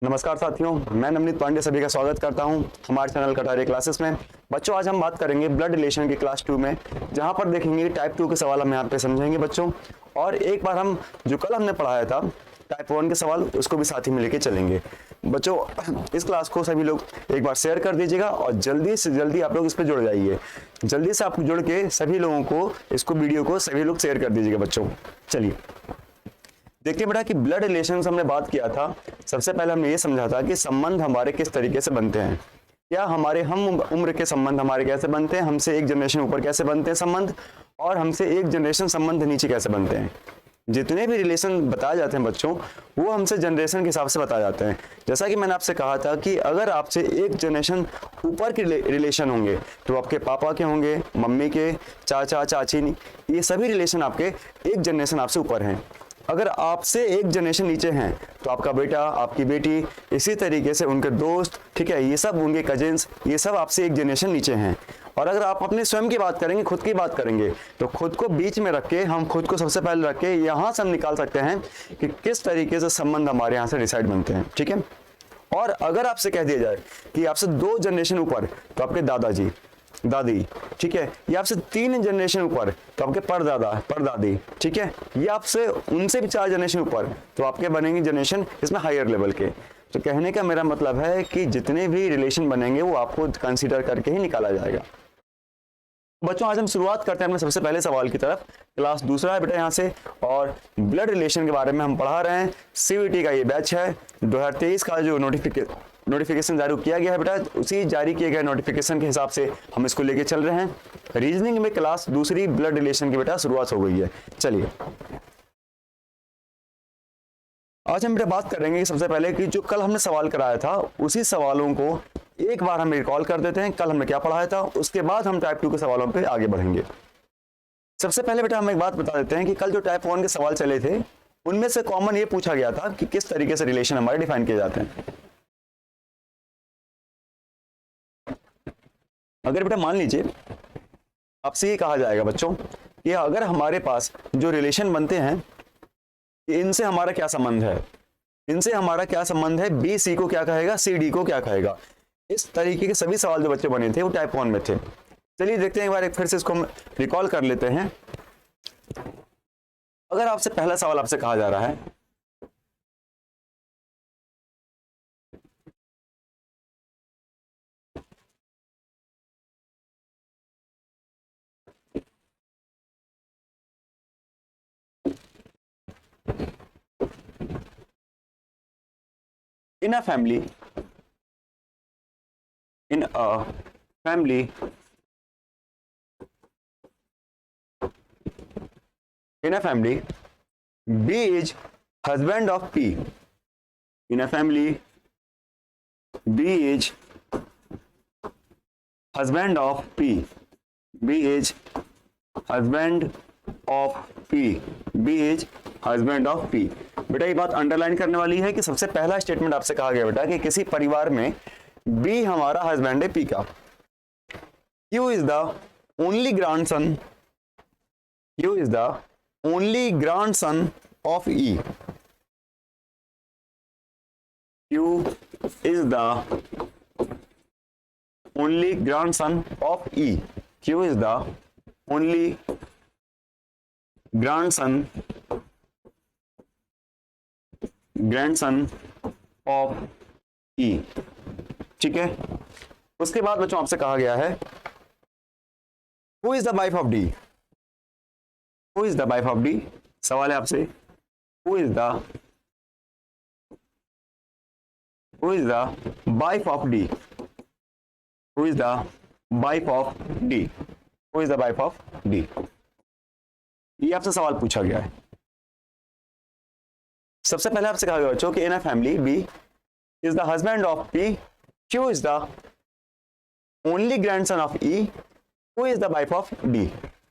नमस्कार साथियों, मैं नवनीत पांडे सभी का स्वागत करता हूं हमारे चैनल कटारिया क्लासेस में। बच्चों, आज हम बात करेंगे ब्लड रिलेशन की क्लास 2 में, जहां पर देखेंगे टाइप 2 के सवाल हम यहां पे समझेंगे बच्चों। और एक बार हम जो कल हमने पढ़ाया था टाइप 1 के सवाल, उसको भी साथ ही में लेके चलेंगे बच्चों। इस क्लास को सभी लोग एक बार शेयर कर दीजिएगा और जल्दी से जल्दी आप लोग इस पर जुड़ जाइए। जल्दी से आप जुड़ के सभी लोगों को इसको वीडियो को सभी लोग शेयर कर दीजिएगा बच्चों। चलिए देखिए बेटा कि ब्लड रिलेशन हमने बात किया था। सबसे पहले हमने ये समझा था कि संबंध हमारे किस तरीके से बनते हैं, क्या हमारे हम उम्र के संबंध हमारे कैसे बनते हैं, हमसे एक जनरेशन ऊपर कैसे बनते हैं संबंध, और हमसे एक जनरेशन संबंध नीचे कैसे बनते हैं। जितने भी रिलेशन बताए जाते हैं बच्चों, वो हमसे जनरेशन के हिसाब से बताए जाते हैं। जैसा कि मैंने आपसे कहा था कि अगर आपसे एक जनरेशन ऊपर के रिलेशन होंगे तो आपके पापा के होंगे, मम्मी के, चाचा चाची, ये सभी रिलेशन आपके एक जनरेशन आपसे ऊपर हैं। अगर आपसे एक जनरेशन नीचे हैं तो आपका बेटा, आपकी बेटी, इसी तरीके से उनके दोस्त, ठीक है, ये सब उनके कजिन्स, ये सब आपसे एक जनरेशन नीचे हैं। और अगर आप अपने स्वयं की बात करेंगे, खुद की बात करेंगे, तो खुद को बीच में रख के, हम खुद को सबसे पहले रख के यहाँ से हम निकाल सकते हैं कि किस तरीके से संबंध हमारे यहाँ से डिसाइड बनते हैं, ठीक है। और अगर आपसे कह दिया जाए कि आपसे 2 जनरेशन ऊपर तो आपके दादाजी, दादी, ठीक है, ये आपसे 3 जनरेशन ऊपर तो आपके परदादा, परदादी, ठीक है, ये आपसे उनसे भी 4 जनरेशन ऊपर तो आपके बनेंगे जनरेशन इसमें हायर लेवल के। तो कहने का मेरा मतलब है कि जितने भी रिलेशन बनेंगे वो आपको कंसीडर करके ही निकाला जाएगा। बच्चों, आज हम शुरुआत करते हैं अपने सबसे पहले सवाल की तरफ। क्लास दूसरा है बेटा यहाँ से, और ब्लड रिलेशन के बारे में हम पढ़ा रहे हैं। सीवीटी का ये बैच है। 2023 का जो नोटिफिकेशन जारी किया गया है बेटा, उसी जारी किए गए नोटिफिकेशन के हिसाब से हम इसको लेके चल रहे हैं। रीजनिंग में क्लास दूसरी ब्लड रिलेशन की बेटा शुरुआत हो गई है। चलिए आज हम बेटा बात करेंगे सबसे पहले कि जो कल हमने सवाल कराया था उसी सवालों को एक बार हम रिकॉल कर देते हैं। कल हमने क्या पढ़ाया था, उसके बाद हम टाइप 2 के सवालों पे आगे बढ़ेंगे। सबसे पहले बेटा हम एक बात बता देते हैं कि कल जो टाइप 1 के सवाल चले थे उनमें से कॉमन ये पूछा गया था कि किस तरीके से रिलेशन हमारे डिफाइन किए जाते हैं। अगर बेटा मान लीजिए आपसे ये कहा जाएगा बच्चों कि अगर हमारे पास जो रिलेशन बनते हैं कि इनसे हमारा क्या संबंध है, इनसे हमारा क्या संबंध है, बी सी को क्या कहेगा, सी डी को क्या कहेगा, इस तरीके के सभी सवाल जो बच्चे बने थे वो टाइप 1 में थे। चलिए देखते हैं एक बार, एक फिर से इसको हम रिकॉल कर लेते हैं। अगर आपसे पहला सवाल आपसे कहा जा रहा है in a family in a family B is husband of P. In a family B is husband of P. B is husband of P. B is husband of P. बेटा ये बात अंडरलाइन करने वाली है कि सबसे पहला स्टेटमेंट आपसे कहा गया बेटा कि किसी परिवार में बी हमारा हस्बैंड है पी का। Q is the only grandson. Q is the only grandson of E. Q is the only grandson of E. Q is the only grandson of E. ठीक है। उसके बाद बच्चों आपसे कहा गया है Who is the wife of D? Who is the wife of D? सवाल है आपसे Who is the wife of D? Who is the wife of D? Who is the wife of D? ये आपसे सवाल पूछा गया है। सबसे पहले आपसे कहा गया बच्चों कि in a family B is the husband of P, Q is the only grandson of E, who is the wife of D.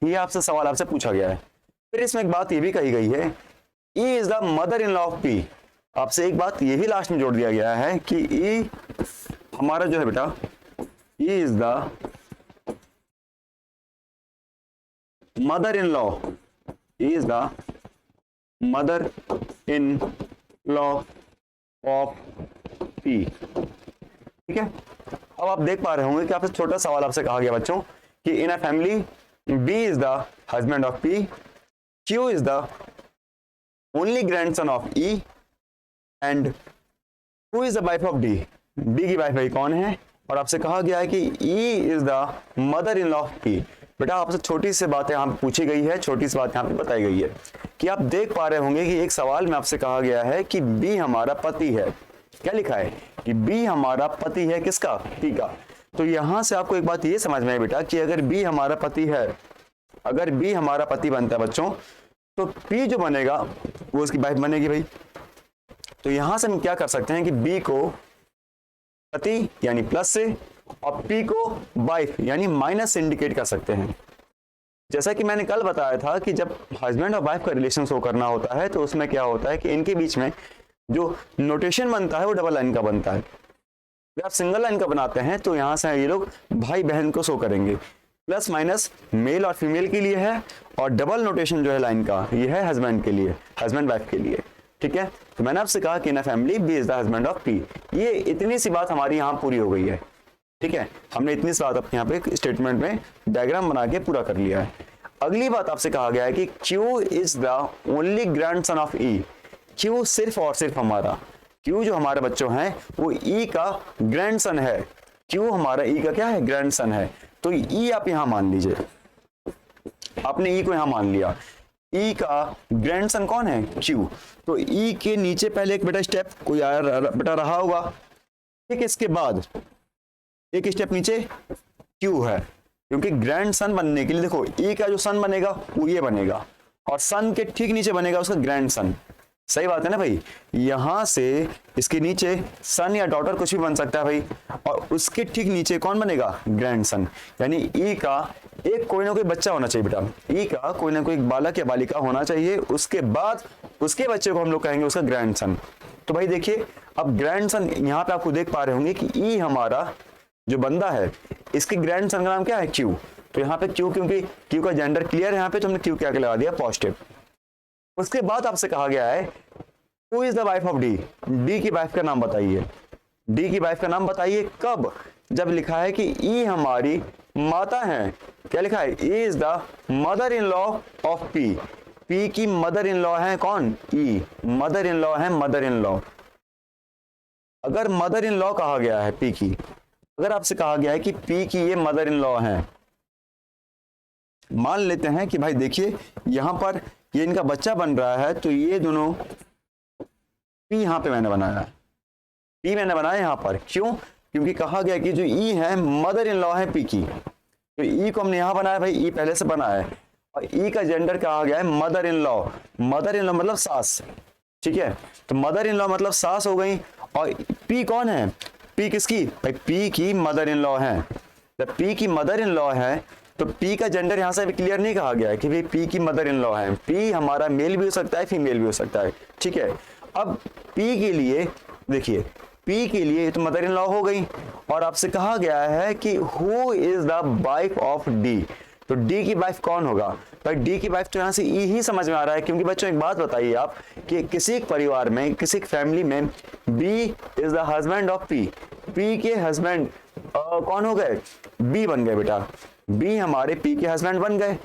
ये आपसे सवाल आपसे पूछा गया है। फिर इसमें एक बात ये भी कही गई है ई is the mother in law of P. आपसे एक बात ये भी लास्ट में जोड़ दिया गया है कि ई हमारा जो है बेटा ई is the mother in law, E is the mother in law of P. ठीक है, अब आप देख पा रहे होंगे कि आपसे छोटा सवाल आपसे कहा गया बच्चों कि in a family B is the husband of P, Q is the only grandson of E and who is the wife of D. D की वाइफ भाई कौन है, और आपसे कहा गया है कि E is the mother in law of P. बेटा आपसे छोटी सी बात यहाँ पे पूछी गई है, छोटी सी बात यहाँ पे बताई गई है कि आप देख पा रहे होंगे कि एक सवाल में आपसे कहा गया है कि बी हमारा पति है। क्या लिखा है कि बी हमारा पति है, किसका, पी का। तो यहां से आपको एक बात ये समझ में आए बेटा कि अगर बी हमारा पति है, अगर बी हमारा पति बनता है बच्चों, तो पी जो बनेगा वो उसकी वाइफ बनेगी भाई। तो यहां से हम क्या कर सकते हैं कि बी को पति यानी प्लस से और पी को वाइफ यानी माइनस से इंडिकेट कर सकते हैं। जैसा कि मैंने कल बताया था कि जब हस्बैंड और वाइफ का रिलेशन शो करना होता है तो उसमें क्या होता है कि इनके बीच में जो नोटेशन बनता है वो डबल लाइन का बनता है। जब आप सिंगल लाइन का बनाते हैं तो यहां से ये लोग भाई बहन को शो करेंगे, प्लस माइनस मेल और फीमेल के लिए है, और डबल नोटेशन जो है लाइन का ये है हस्बैंड के लिए, हस्बैंड वाइफ के लिए। ठीक है, तो मैंने आपसे कहा कि in a family B is the husband of P. ये इतनी सी बात हमारी यहाँ पूरी हो गई है। ठीक है, हमने इतनी सी बात अपने यहाँ पे स्टेटमेंट में डायग्राम बना के पूरा कर लिया है। अगली बात आपसे कहा गया है कि Q is the only grandson of E. Q सिर्फ और सिर्फ हमारा, क्यू जो हमारे बच्चों हैं वो ई का ग्रैंडसन है। क्यू हमारा ई का क्या है, ग्रैंडसन है। तो ई आप यहां मान लीजिए, आपने ई को यहां मान लिया। ई का ग्रैंडसन कौन है, क्यू। तो ई के नीचे पहले एक बेटा स्टेप कोई बेटा रहा होगा। ठीक, इसके बाद एक स्टेप नीचे क्यू है, क्योंकि ग्रैंडसन बनने के लिए देखो ई का जो सन बनेगा वो ये बनेगा, और सन के ठीक नीचे बनेगा उसका ग्रैंडसन। सही बात है ना भाई, यहां से इसके नीचे सन या डॉटर कुछ भी बन सकता है भाई, और उसके ठीक नीचे कौन बनेगा, ग्रैंडसन। यानी ई का एक कोई ना कोई बच्चा होना चाहिए बेटा, ई का कोई ना कोई बालक या बालिका होना चाहिए, उसके बाद उसके बच्चे को हम लोग कहेंगे उसका ग्रैंडसन। तो भाई देखिए अब ग्रैंडसन यहाँ पे आपको देख पा रहे होंगे कि ई हमारा जो बंदा है इसके ग्रैंडसन का नाम क्या है, क्यू। तो यहाँ पे क्यू, क्योंकि क्यू का जेंडर क्लियर है यहाँ पे, तो हमने क्यू क्या लगा दिया, पॉजिटिव। उसके बाद आपसे कहा गया है who is the wife of D. D की वाइफ का नाम बताइए, डी की वाइफ का नाम बताइए। कब, जब लिखा है कि ई हमारी माता है। क्या लिखा है, ई is the mother in law of P. P की मदर इन लॉ है कौन, ई। मदर इन लॉ है, मदर इन लॉ। अगर मदर इन लॉ कहा गया है पी की, अगर आपसे कहा गया है कि पी की ये मदर इन लॉ है, मान लेते हैं कि भाई देखिए यहां पर ये इनका बच्चा बन रहा है, तो ये दोनों पी यहां पे मैंने बनाया, पी मैंने बनाया यहां पर। क्यों, क्योंकि कहा गया कि जो ई है मदर इन लॉ है पी की, तो ई को हमने यहां बनाया भाई, ई पहले से बना है, और ई का जेंडर कहा गया है mother in law. Mother in law मतलब सास। ठीक है, तो मदर इन लॉ मतलब सास हो गई, और पी कौन है, पी किसकी, भाई पी की मदर इन लॉ है। जब पी की मदर इन लॉ है तो पी का जेंडर यहां से भी क्लियर नहीं कहा गया है कि भाई पी की मदर इन लॉ है। पी हमारा मेल भी हो सकता है, फीमेल भी हो सकता है। ठीक है, अब पी के लिए देखिए, पी के लिए तो मदर इन लॉ हो गई, और आपसे कहा गया है कि who is the wife of D. तो डी की वाइफ कौन होगा, भाई डी की वाइफ तो यहां से ई ही समझ में आ रहा है, क्योंकि बच्चों एक बात बताइए आप कि किसी परिवार में, किसी फैमिली में B is the husband of P. P के हस्बैंड कौन हो गए, बी बन गए बेटा, बी हमारे पी के हस्बैंड बन गए।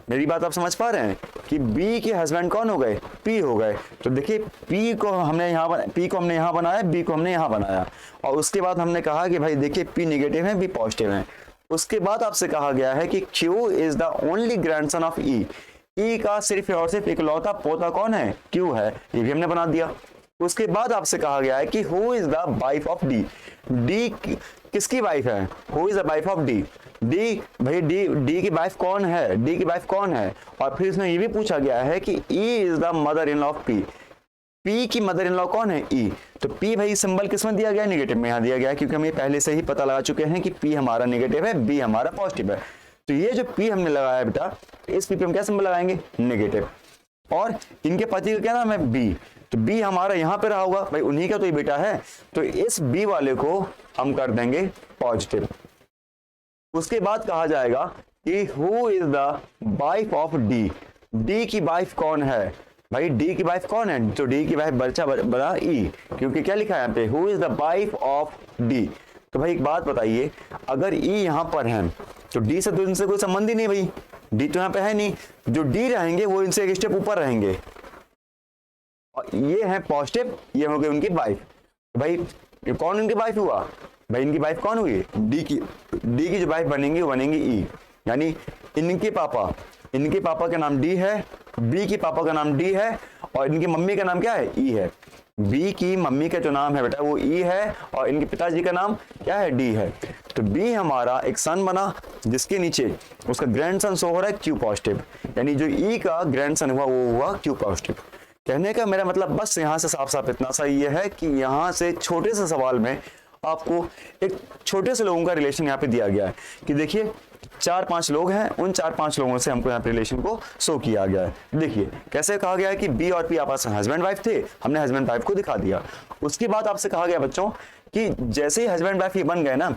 मेरी बात आप समझ पा रहे हैं कि बी के हस्बैंड कौन हो गए, पी हो गए। तो देखिए पी को हमने यहाँ बनाया, बी को हमने यहाँ बनाया, और उसके बाद हमने कहा कि भाई देखिए पी नेगेटिव है, बी पॉजिटिव है। उसके बाद आपसे कहा गया है कि Q is the only grandson of E. E का सिर्फ और सिर्फ इकलौता पोता कौन है, क्यू है, ये भी हमने बना दिया। उसके बाद आपसे कहा गया है कि who is the wife of D. D किसकी वाइफ है, who is the wife of D. D भाई डी की वाइफ कौन है, डी की वाइफ कौन है। और फिर इसमें ये भी पूछा गया है कि E is the mother in law of P. P की मदर इन लॉ कौन है, ई। तो पी भाई सिंबल किसमें दिया गया, नेगेटिव में यहाँ दिया गया है, क्योंकि हम ये पहले से ही पता लगा चुके हैं कि पी हमारा नेगेटिव है, बी हमारा पॉजिटिव है। तो ये जो पी हमने लगाया बेटा, इस पी पे हम क्या सिंबल लगाएंगे, नेगेटिव। और इनके पति का क्या नाम है, बी। तो बी हमारा यहाँ पे रहा होगा भाई, उन्हीं का तो ये बेटा है, तो इस बी वाले को हम कर देंगे पॉजिटिव। उसके बाद कहा जाएगा कि who is the wife of D. D की वाइफ कौन है, भाई डी की वाइफ कौन है? तो डी की वाइफ बच्चा बड़ा ई, क्योंकि क्या लिखा है यहाँ पे, who is the wife of D. तो भाई एक बात बताइए, अगर ई यहाँ पर है तो डी से तो इनसे कोई संबंध ही नहीं भाई, डी तो यहाँ पे है नहीं, जो डी रहेंगे वो इनसे एक स्टेप ऊपर रहेंगे, और ये है पॉजिटिव, ये हो गई उनकी वाइफ। भाई ये कौन इनकी वाइफ हुआ? भाई इनकी वाइफ कौन हुई? डी की जो वाइफ बनेंगी वो बनेंगी ई, यानी इनके पापा का नाम डी है, बी के पापा का नाम डी है, और इनकी मम्मी का नाम क्या है? ई है। बी की मम्मी का जो नाम है बेटा वो ई है, और इनके पिताजी का नाम क्या है? डी है। तो बी हमारा एक सन बना, जिसके नीचे उसका ग्रैंडसन शो हो रहा है क्यू पॉजिटिव, यानी जो ई का ग्रैंडसन हुआ वो हुआ क्यू पॉजिटिव। कहने का मेरा मतलब बस यहाँ से साफ साफ इतना सा ये है कि यहाँ से छोटे से सवाल में आपको एक छोटे से लोगों का रिलेशन यहाँ पे दिया गया है कि देखिए 4-5 लोग हैं, उन 4-5 लोगों से हमको यहाँ पे रिलेशन को शो किया गया है। देखिए कैसे कहा गया है कि बी और पी आपस में हस्बैंड वाइफ थे, हमने हस्बैंड वाइफ को दिखा दिया। उसके बाद आपसे कहा गया बच्चों कि जैसे ही हस्बैंड वाइफ ये बन गए ना,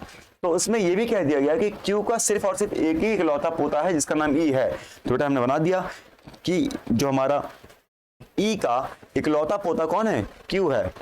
तो उसमें ये भी कह दिया गया कि क्यू का सिर्फ और सिर्फ एक ही इकलौता पोता है जिसका नाम ई है। तो बेटा हमने बना दिया कि जो हमारा ई का इकलौता पोता कौन है? क्यू है,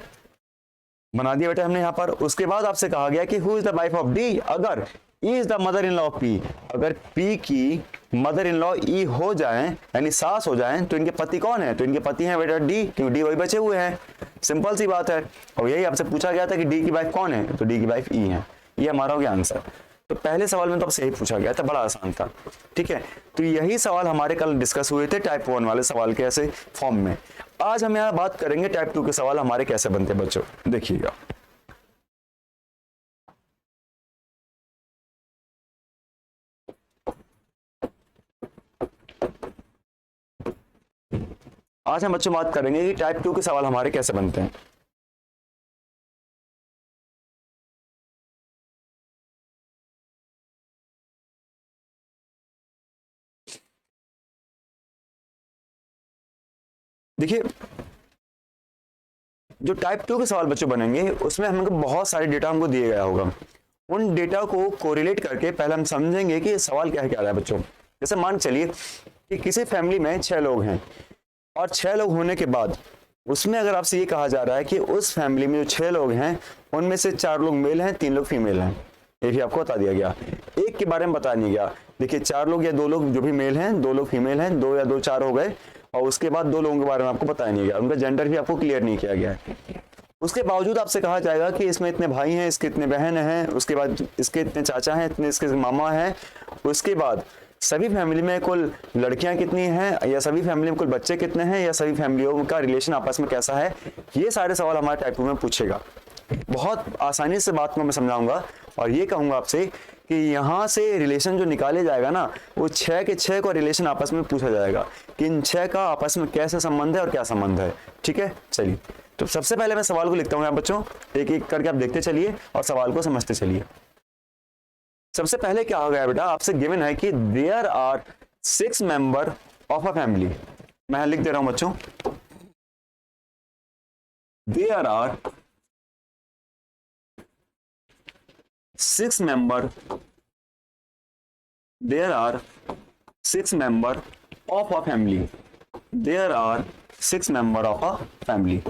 बना दिया बेटा हमने यहाँ पर। उसके बाद आपसे कहा गया कि who is the wife of D, अगर E is the mother in law of P, अगर पी की मदर इन लॉ ई हो जाए यानी सास हो जाए तो इनके पति कौन है? तो इनके पति हैं बेटा डी, क्योंकि डी वही बचे हुए हैं, सिंपल सी बात है। और यही आपसे पूछा गया था कि डी की वाइफ कौन है? तो डी की वाइफ ई है। ये हमारा हो गया आंसर। तो पहले सवाल में तो आपसे यही पूछा गया था, बड़ा आसान था, ठीक है। तो यही सवाल हमारे कल डिस्कस हुए थे टाइप 1 वाले सवाल के ऐसे फॉर्म में। आज हम यहाँ बात करेंगे टाइप 2 के सवाल हमारे कैसे बनते हैं बच्चों, देखिएगा। आज हम बच्चों बात करेंगे कि टाइप 2 के सवाल हमारे कैसे बनते हैं। देखिए जो टाइप 2 के सवाल बच्चों बनेंगे उसमें हमको बहुत सारे डेटा हमको दिए गया होगा, उन डेटा को कोरिलेट करके पहले हम समझेंगे कि सवाल क्या है रहा है बच्चों। जैसे मान चलिए कि किसी फैमिली में 6 लोग हैं, और 6 लोग होने के बाद उसमें अगर आपसे ये कहा जा रहा है कि उस फैमिली में जो 6 लोग हैं उनमें से 4 लोग मेल हैं, 3 लोग फीमेल हैं, ये भी आपको बता दिया गया। एक के बारे में बता नहीं गया, देखिए 4 लोग या 2 लोग जो भी मेल हैं, 2 लोग फीमेल हैं, 2 या 2 4 हो गए, और उसके बाद 2 लोगों के बारे में आपको बताया नहीं गया, उनका जेंडर भी आपको क्लियर नहीं किया गया है। उसके बावजूद आपसे कहा जाएगा कि इसमें इतने भाई हैं, इसके इतने बहन हैं, उसके बाद इसके इतने चाचा हैं, इतने इसके मामा हैं, उसके बाद सभी फैमिली में कुल लड़कियां कितनी हैं, या सभी फैमिली में कुल बच्चे कितने हैं, या सभी फैमिलियों का रिलेशन आपस में कैसा है। ये सारे सवाल हमारे टाइप 2 में पूछेगा। बहुत आसानी से बात को मैं समझाऊंगा, और ये कहूंगा आपसे कि यहाँ से रिलेशन जो निकाले जाएगा ना, वो 6 के 6 को रिलेशन आपस में पूछा जाएगा कि इन 6 का आपस में कैसे संबंध है और क्या संबंध है, ठीक है। चलिए तो सबसे पहले मैं सवाल को लिखता हूँ बच्चों, एक एक करके आप देखते चलिए और सवाल को समझते चलिए। सबसे पहले क्या हो गया बेटा, आपसे गिवन है कि there are 6 member of a family. मैं लिख दे रहा हूं बच्चों, there are 6 member, there are 6 member of a family, there are 6 member of a family.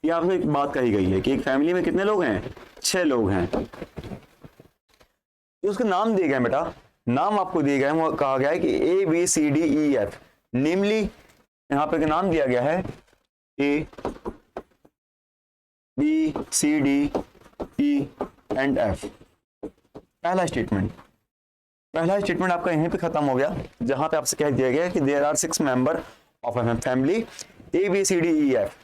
ये आपको एक बात कही गई है कि एक फैमिली में कितने लोग हैं? 6 लोग हैं। उसके नाम दिए गए बेटा, नाम आपको दिए गए, वो कहा गया है कि A B C D E F, namely यहाँ पे नाम दिया गया है A B C D E and F. पहला स्टेटमेंट आपका यहीं पे खत्म हो गया, जहां पे आपसे कह दिया गया कि there are 6 member of a family A B C D E F.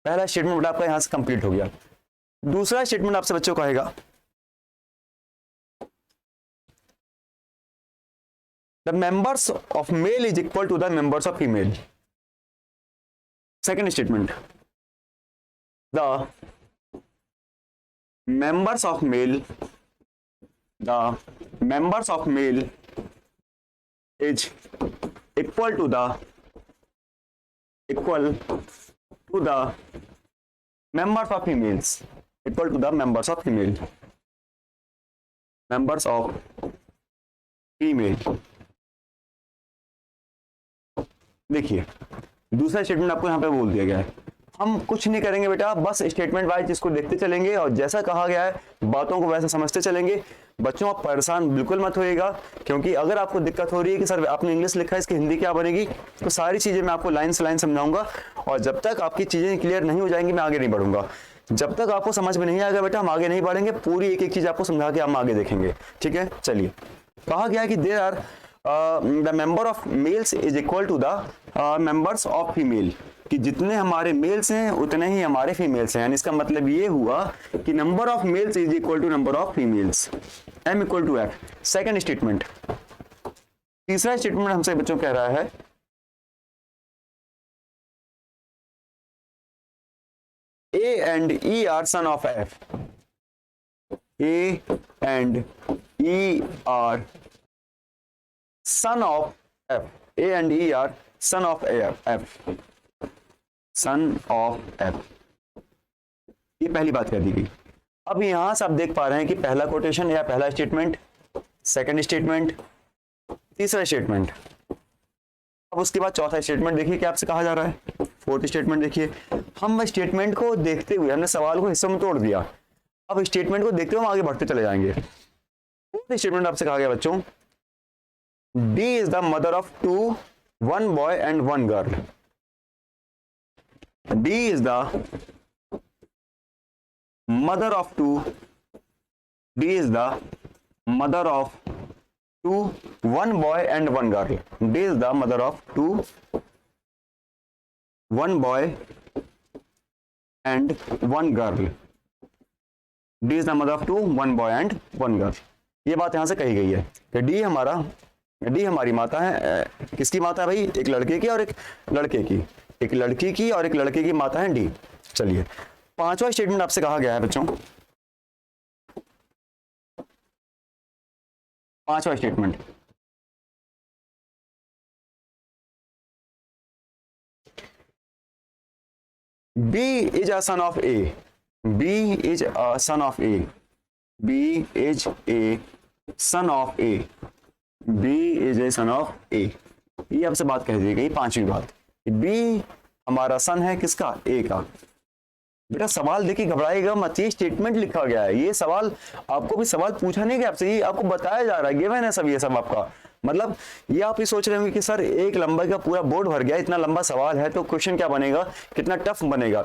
पहला स्टेटमेंट बेटा आपका यहां से कंप्लीट हो गया। दूसरा स्टेटमेंट आपसे बच्चों कहेगा the members of male is equal to the members of female. Second statement, the members of male is equal to the members of females, equal to the members of female, members of female। देखिए दूसरा statement आपको यहाँ पे बोल दिया गया है। हम कुछ नहीं करेंगे बेटा, बस स्टेटमेंट वाइज इसको देखते चलेंगे और जैसा कहा गया है बातों को वैसे समझते चलेंगे। बच्चों आप परेशान बिल्कुल मत होइएगा, क्योंकि अगर आपको दिक्कत हो रही है कि सर आपने इंग्लिश लिखा है इसकी हिंदी क्या बनेगी, तो सारी चीजें मैं आपको लाइन से लाइन समझाऊंगा और जब तक आपकी चीजें क्लियर नहीं हो जाएंगी मैं आगे नहीं बढ़ूंगा। जब तक आपको समझ में नहीं आएगा बेटा हम आगे नहीं बढ़ेंगे, पूरी एक एक चीज आपको समझा के हम आगे देखेंगे, ठीक है। चलिए, कहा गया कि there are the member of males is equal to the members of female, कि जितने हमारे मेल्स हैं उतने ही हमारे फीमेल्स हैं। यानी इसका मतलब ये हुआ कि number of males is equal to number of females, m equal to f। Second statement. तीसरा स्टेटमेंट हमसे बच्चों कह रहा है a and e are son of f, a and e are son of f, a and e are son of f, son of f। ये पहली बात कह दी गई। अब यहां से आप देख पा रहे हैं कि पहला कोटेशन या पहला स्टेटमेंट, सेकंड स्टेटमेंट, तीसरा स्टेटमेंट। अब उसके बाद चौथा स्टेटमेंट देखिए क्या आपसे कहा जा रहा है। फोर्थ स्टेटमेंट देखिए, हम स्टेटमेंट को देखते हुए हमने सवाल को हिस्सों में तोड़ दिया, अब स्टेटमेंट को देखते हुए हम आगे बढ़ते चले जाएंगे। फोर्थ स्टेटमेंट आपसे कहा गया बच्चों, D is the mother of two, one boy and one girl. D is the mother of two, D is the mother of two, one boy and one girl। D is the mother of two, one boy and one girl। D is the mother of two, one boy and one girl। ये बात यहां से कही गई है कि D हमारी माता है। किसकी माता है भाई? एक लड़के की और एक लड़के की, एक लड़की की और एक लड़के की माता है डी। चलिए, पांचवा स्टेटमेंट आपसे कहा गया है बच्चों, पांचवा statement, B is a son of A, B is a son of A, B is a son of A, B is a son of A। ये आपसे बात कह दी गई पांचवी बात, B हमारा सन है किसका? A का। बेटा सवाल देखिए घबराएगा मत, ये स्टेटमेंट लिखा गया है, ये सवाल आपको भी सवाल पूछा नहीं गया आपसे, ये आपको बताया जा रहा है, गिवन है सब, ये सब आपका मतलब ये आप ही सोच रहे होंगे कि सर एक लंबाई का पूरा बोर्ड भर गया, इतना लंबा सवाल है तो क्वेश्चन क्या बनेगा, कितना टफ बनेगा।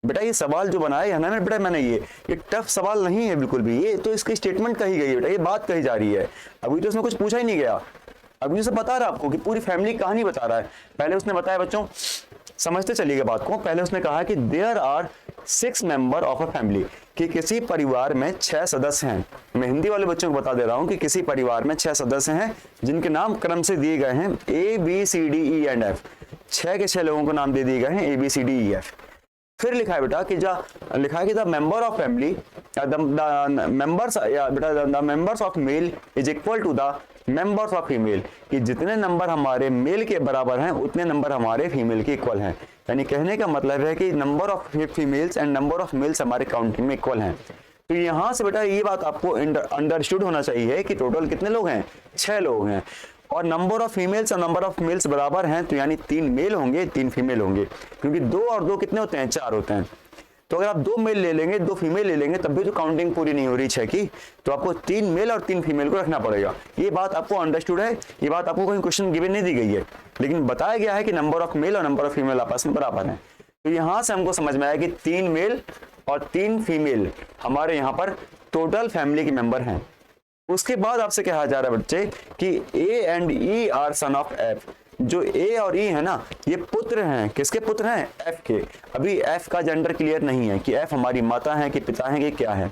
बेटा ये सवाल जो बनाया है ना बेटा मैंने, ये टफ सवाल नहीं है बिल्कुल भी, ये तो इसकी स्टेटमेंट कही गई है बेटा, ये बात कही जा रही है, अभी तो इसमें कुछ पूछा ही नहीं गया। अभी उसे बता रहा है आपको कि पूरी फैमिली कहानी बता रहा है। पहले उसने बताया बच्चों, समझते चलिएगा बात को, पहले उसने कहा कि there are 6 member of a family, कि किसी परिवार में 6 सदस्य हैं। मैं हिंदी वाले बच्चों को बता दे रहा हूं कि किसी परिवार में 6 सदस्य हैं जिनके नाम क्रम से दिए गए हैं A B C D E and F। 6 के 6 लोगों को नाम दे दिए गए हैं A B C D E F। फिर लिखा है बेटा कि लिखा है कि the member of family, the members of male is equal to the members of female, कि जितने नंबर हमारे मेल के बराबर हैं उतने नंबर हमारे फीमेल के इक्वल हैं। यानी कहने का मतलब है कि number of females and number of mails हमारे काउंटिंग में इक्वल हैं। तो यहां से बेटा ये बात आपको अंडरस्टूड होना चाहिए कि टोटल कितने लोग हैं? 6 लोग हैं, और नंबर ऑफ फीमेल्स और नंबर ऑफ मेल्स बराबर हैं, तो यानी 3 मेल होंगे 3 फीमेल होंगे, क्योंकि 2 और 2 कितने होते हैं? 4 होते हैं। तो अगर आप 2 मेल ले लेंगे 2 फीमेल ले लेंगे तब भी तो काउंटिंग पूरी नहीं हो रही 6 की, तो आपको 3 मेल और 3 फीमेल को रखना पड़ेगा। ये बात आपको अंडरस्टूड है, ये बात आपको कहीं क्वेश्चन गिवन नहीं दी गई है, लेकिन बताया गया है कि नंबर ऑफ मेल और नंबर ऑफ फीमेल आपस में बराबर है। तो यहां से हमको समझ में आया कि 3 मेल और 3 फीमेल हमारे यहाँ पर टोटल फैमिली के मेंबर हैं। उसके बाद आपसे कहा जा रहा है बच्चे कि A and E are son of F। जो A और E है ना, ये पुत्र हैं, किसके पुत्र हैं? F के। अभी F का जेंडर क्लियर नहीं है कि F हमारी माता है कि पिता है कि क्या है,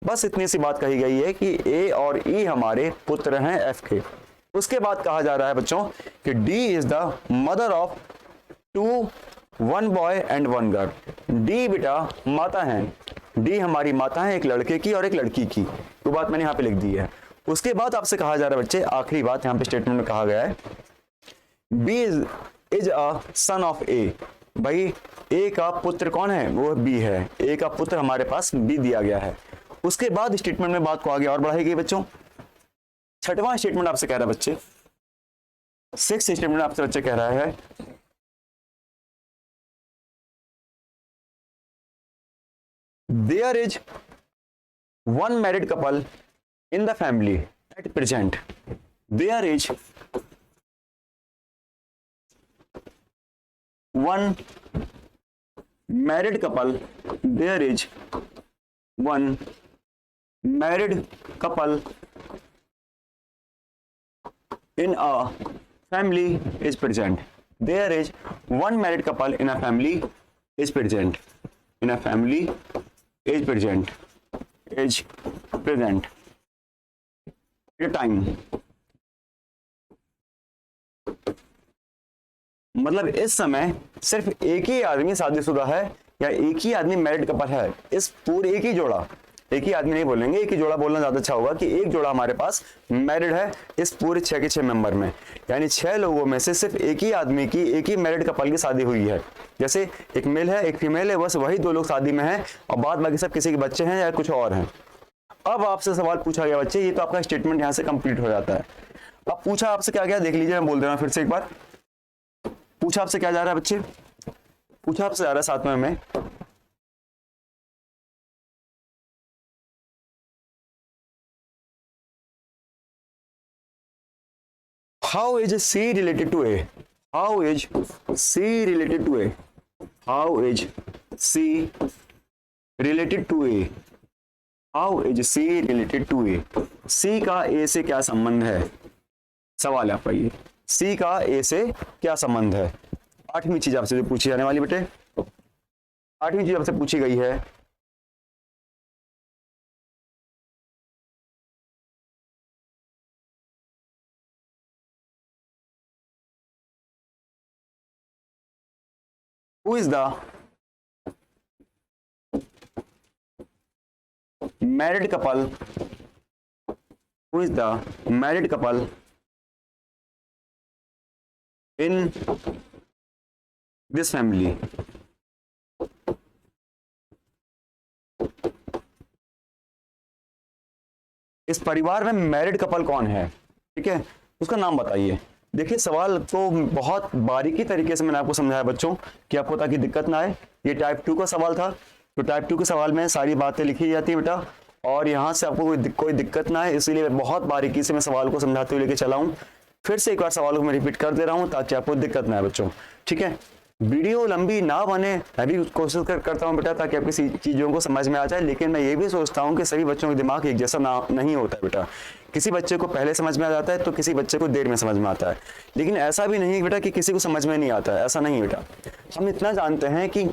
बस इतनी सी बात कही गई है कि A और E हमारे पुत्र हैं F के। उसके बाद कहा जा रहा है बच्चों कि D is the mother of 2, 1 boy and 1 girl. D बेटा माता है, D हमारी माता है एक लड़के की और एक लड़की की, तो बात मैंने यहाँ पे लिख दी है। उसके बाद आपसे कहा जा रहा है बच्चे, आखिरी बात यहाँ पे स्टेटमेंट में कहा गया है, B is a son of A। भाई A का पुत्र कौन है? वो B है। A का पुत्र हमारे पास B दिया गया है। उसके बाद स्टेटमेंट में बात को आगे और बढ़ाई गई बच्चों। 6वां स्टेटमेंट आपसे कह रहा है बच्चे, 6th स्टेटमेंट आपसे बच्चे कह रहा है there is one married couple in the family at present. There is one married couple, there is one married couple in a family is present. There is one married couple in a family is present. In a family is present. Is present. At a time. मतलब इस समय सिर्फ एक ही आदमी शादीशुदा है या एक ही आदमी मैरिड कपल है। इस पूरे एक ही जोड़ा, एक ही आदमी नहीं बोलेंगे, एक ही जोड़ा बोलना ज्यादा अच्छा होगा कि एक जोड़ा हमारे पास मैरिड है इस पूरे 6 के 6 मेंबर में। यानी 6 लोगों में से सिर्फ एक ही आदमी की, एक ही मैरिड कपल की शादी हुई है। जैसे एक मेल है एक फीमेल है, बस वही 2 लोग शादी में हैं और बाद बाकी सब किसी के बच्चे हैं या कुछ और हैं। अब आपसे सवाल पूछा गया बच्चे, ये तो आपका स्टेटमेंट यहाँ से कंप्लीट हो जाता है। अब पूछा आपसे क्या गया देख लीजिए, मैं बोल दे रहा हूँ फिर से एक बार। पूछा आपसे क्या जा रहा है बच्चे, पूछा आपसे जा रहा है 7वें में, how is C related to A? How is C related to A? How is C related to A? How is C related to A? C का A से क्या संबंध है? सवाल है आपका ये, C का A से क्या संबंध है? 8वीं चीज आपसे जो पूछी जाने वाली बेटे, 8वीं चीज आपसे पूछी गई है, who is the married couple, who is the married couple in this family? इस परिवार में मैरिड कपल कौन है, ठीक है, उसका नाम बताइए। देखिए सवाल तो बहुत बारीकी तरीके से मैंने आपको समझाया बच्चों कि आपको ताकि दिक्कत ना आए। ये टाइप 2 का सवाल था, तो टाइप 2 के सवाल में सारी बातें लिखी जाती है बेटा, और यहाँ से आपको कोई दिक्कत ना है, इसीलिए बहुत बारीकी से मैं सवाल को समझाते हुए लेके चला हूँ। फिर से एक बार सवाल को मैं रिपीट कर दे रहा हूँ ताकि आपको दिक्कत ना आए बच्चों, ठीक है। वीडियो लंबी ना बने, मैं भी कोशिश करता हूँ बेटा ताकि आपकी चीज़ों को समझ में आ जाए, लेकिन मैं ये भी सोचता हूँ कि सभी बच्चों का दिमाग एक जैसा नहीं होता है बेटा। किसी बच्चे को पहले समझ में आ जाता है तो किसी बच्चे को देर में समझ में आता है, लेकिन ऐसा भी नहीं है बेटा कि किसी को समझ में नहीं आता है, ऐसा नहीं बेटा। हम इतना जानते हैं कि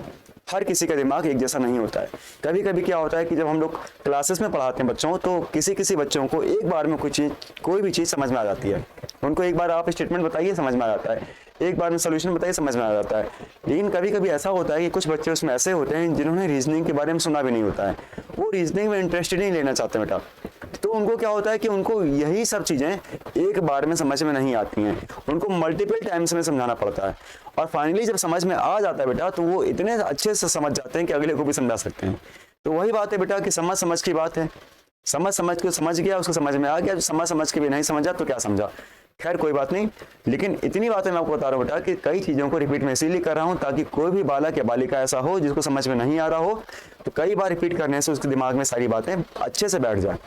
हर किसी का दिमाग एक जैसा नहीं होता है। कभी कभी क्या होता है कि जब हम लोग क्लासेस में पढ़ाते हैं बच्चों, तो किसी बच्चों को एक बार में कोई भी चीज़ समझ में आ जाती है। उनको एक बार आप स्टेटमेंट बताइए समझ में आ जाता है, एक बार में सोल्यूशन बताइए समझ में आ जाता है। लेकिन कभी कभी ऐसा होता है कि कुछ बच्चे उसमें ऐसे होते हैं जिन्होंने रीजनिंग के बारे में सुना भी नहीं होता है, वो रीजनिंग में इंटरेस्टेड नहीं लेना चाहते बेटा, तो उनको क्या होता है कि उनको यही सब चीज़ें एक बार में समझ में नहीं आती हैं, उनको मल्टीपल टाइम्स में समझाना पड़ता है, और फाइनली जब समझ में आ जाता है बेटा तो वो इतने अच्छे से समझ जाते हैं कि अगले को भी समझा सकते हैं। तो वही बात है बेटा कि समझ की बात है, समझ के समझ गया, उसको समझ में आ गया, समझ के भी नहीं समझा तो क्या समझा। खैर कोई बात नहीं, लेकिन इतनी बातें मैं आपको बता रहा हूँ बेटा कि कई चीज़ों को रिपीट में इसीलिए कर रहा हूँ ताकि कोई भी बालक या बालिका ऐसा हो जिसको समझ में नहीं आ रहा हो, तो कई बार रिपीट करने से उसके दिमाग में सारी बातें अच्छे से बैठ जाए।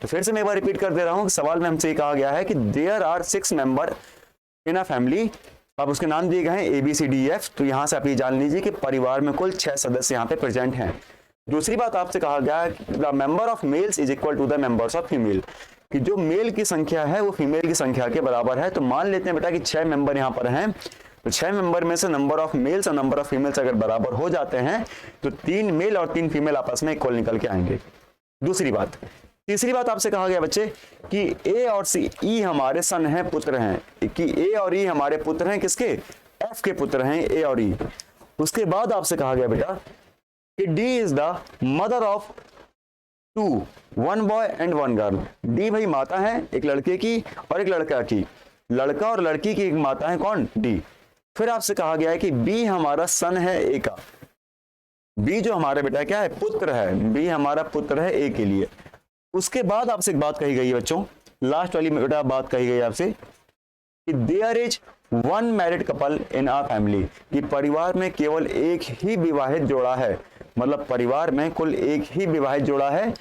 तो फिर से मैं एक बार रिपीट कर दे रहा हूँ कि सवाल में हमसे ये कहा गया है कि there are 6 member in a family. अब उसके नाम दिए गए हैं ABCDEF, तो यहाँ से आप ये जान लीजिए कि परिवार में कुल 6 सदस्य यहाँ पे प्रेजेंट हैं। दूसरी बात आपसे कहा गया है कि the member of males is equal to the members of female, कि जो मेल की संख्या है वो फीमेल की संख्या के बराबर है। तो मान लेते हैं बेटा कि 6 मेंबर यहाँ पर हैं, तो 6 मेंबर में से नंबर ऑफ मेल्स और नंबर ऑफ फीमेल्स अगर बराबर हो जाते हैं तो 3 मेल और 3 फीमेल आपस में इक्वल निकल के आएंगे। दूसरी बात, तीसरी बात आपसे कहा गया बच्चे कि A और E हमारे सन हैं, पुत्र हैं, कि A और E हमारे पुत्र हैं, किसके, F के पुत्र हैं A और E। उसके बाद आपसे कहा गया बेटा कि D is the mother of 2, 1 boy and 1 girl. D भाई माता है एक लड़के की और एक लड़का की, लड़का और लड़की की एक माता है कौन, D। फिर आपसे कहा गया है कि B हमारा सन है A का, B जो हमारा बेटा क्या है, पुत्र है, B हमारा पुत्र है A के लिए। उसके बाद आपसे एक बात कही गई है बच्चों, लास्ट वाली बेटा बात कही गई आपसे कि there is 1 married couple in our family, कि परिवार में केवल एक ही विवाहित जोड़ा है। मतलब परिवार में कुल एक ही विवाहित जोड़ा है।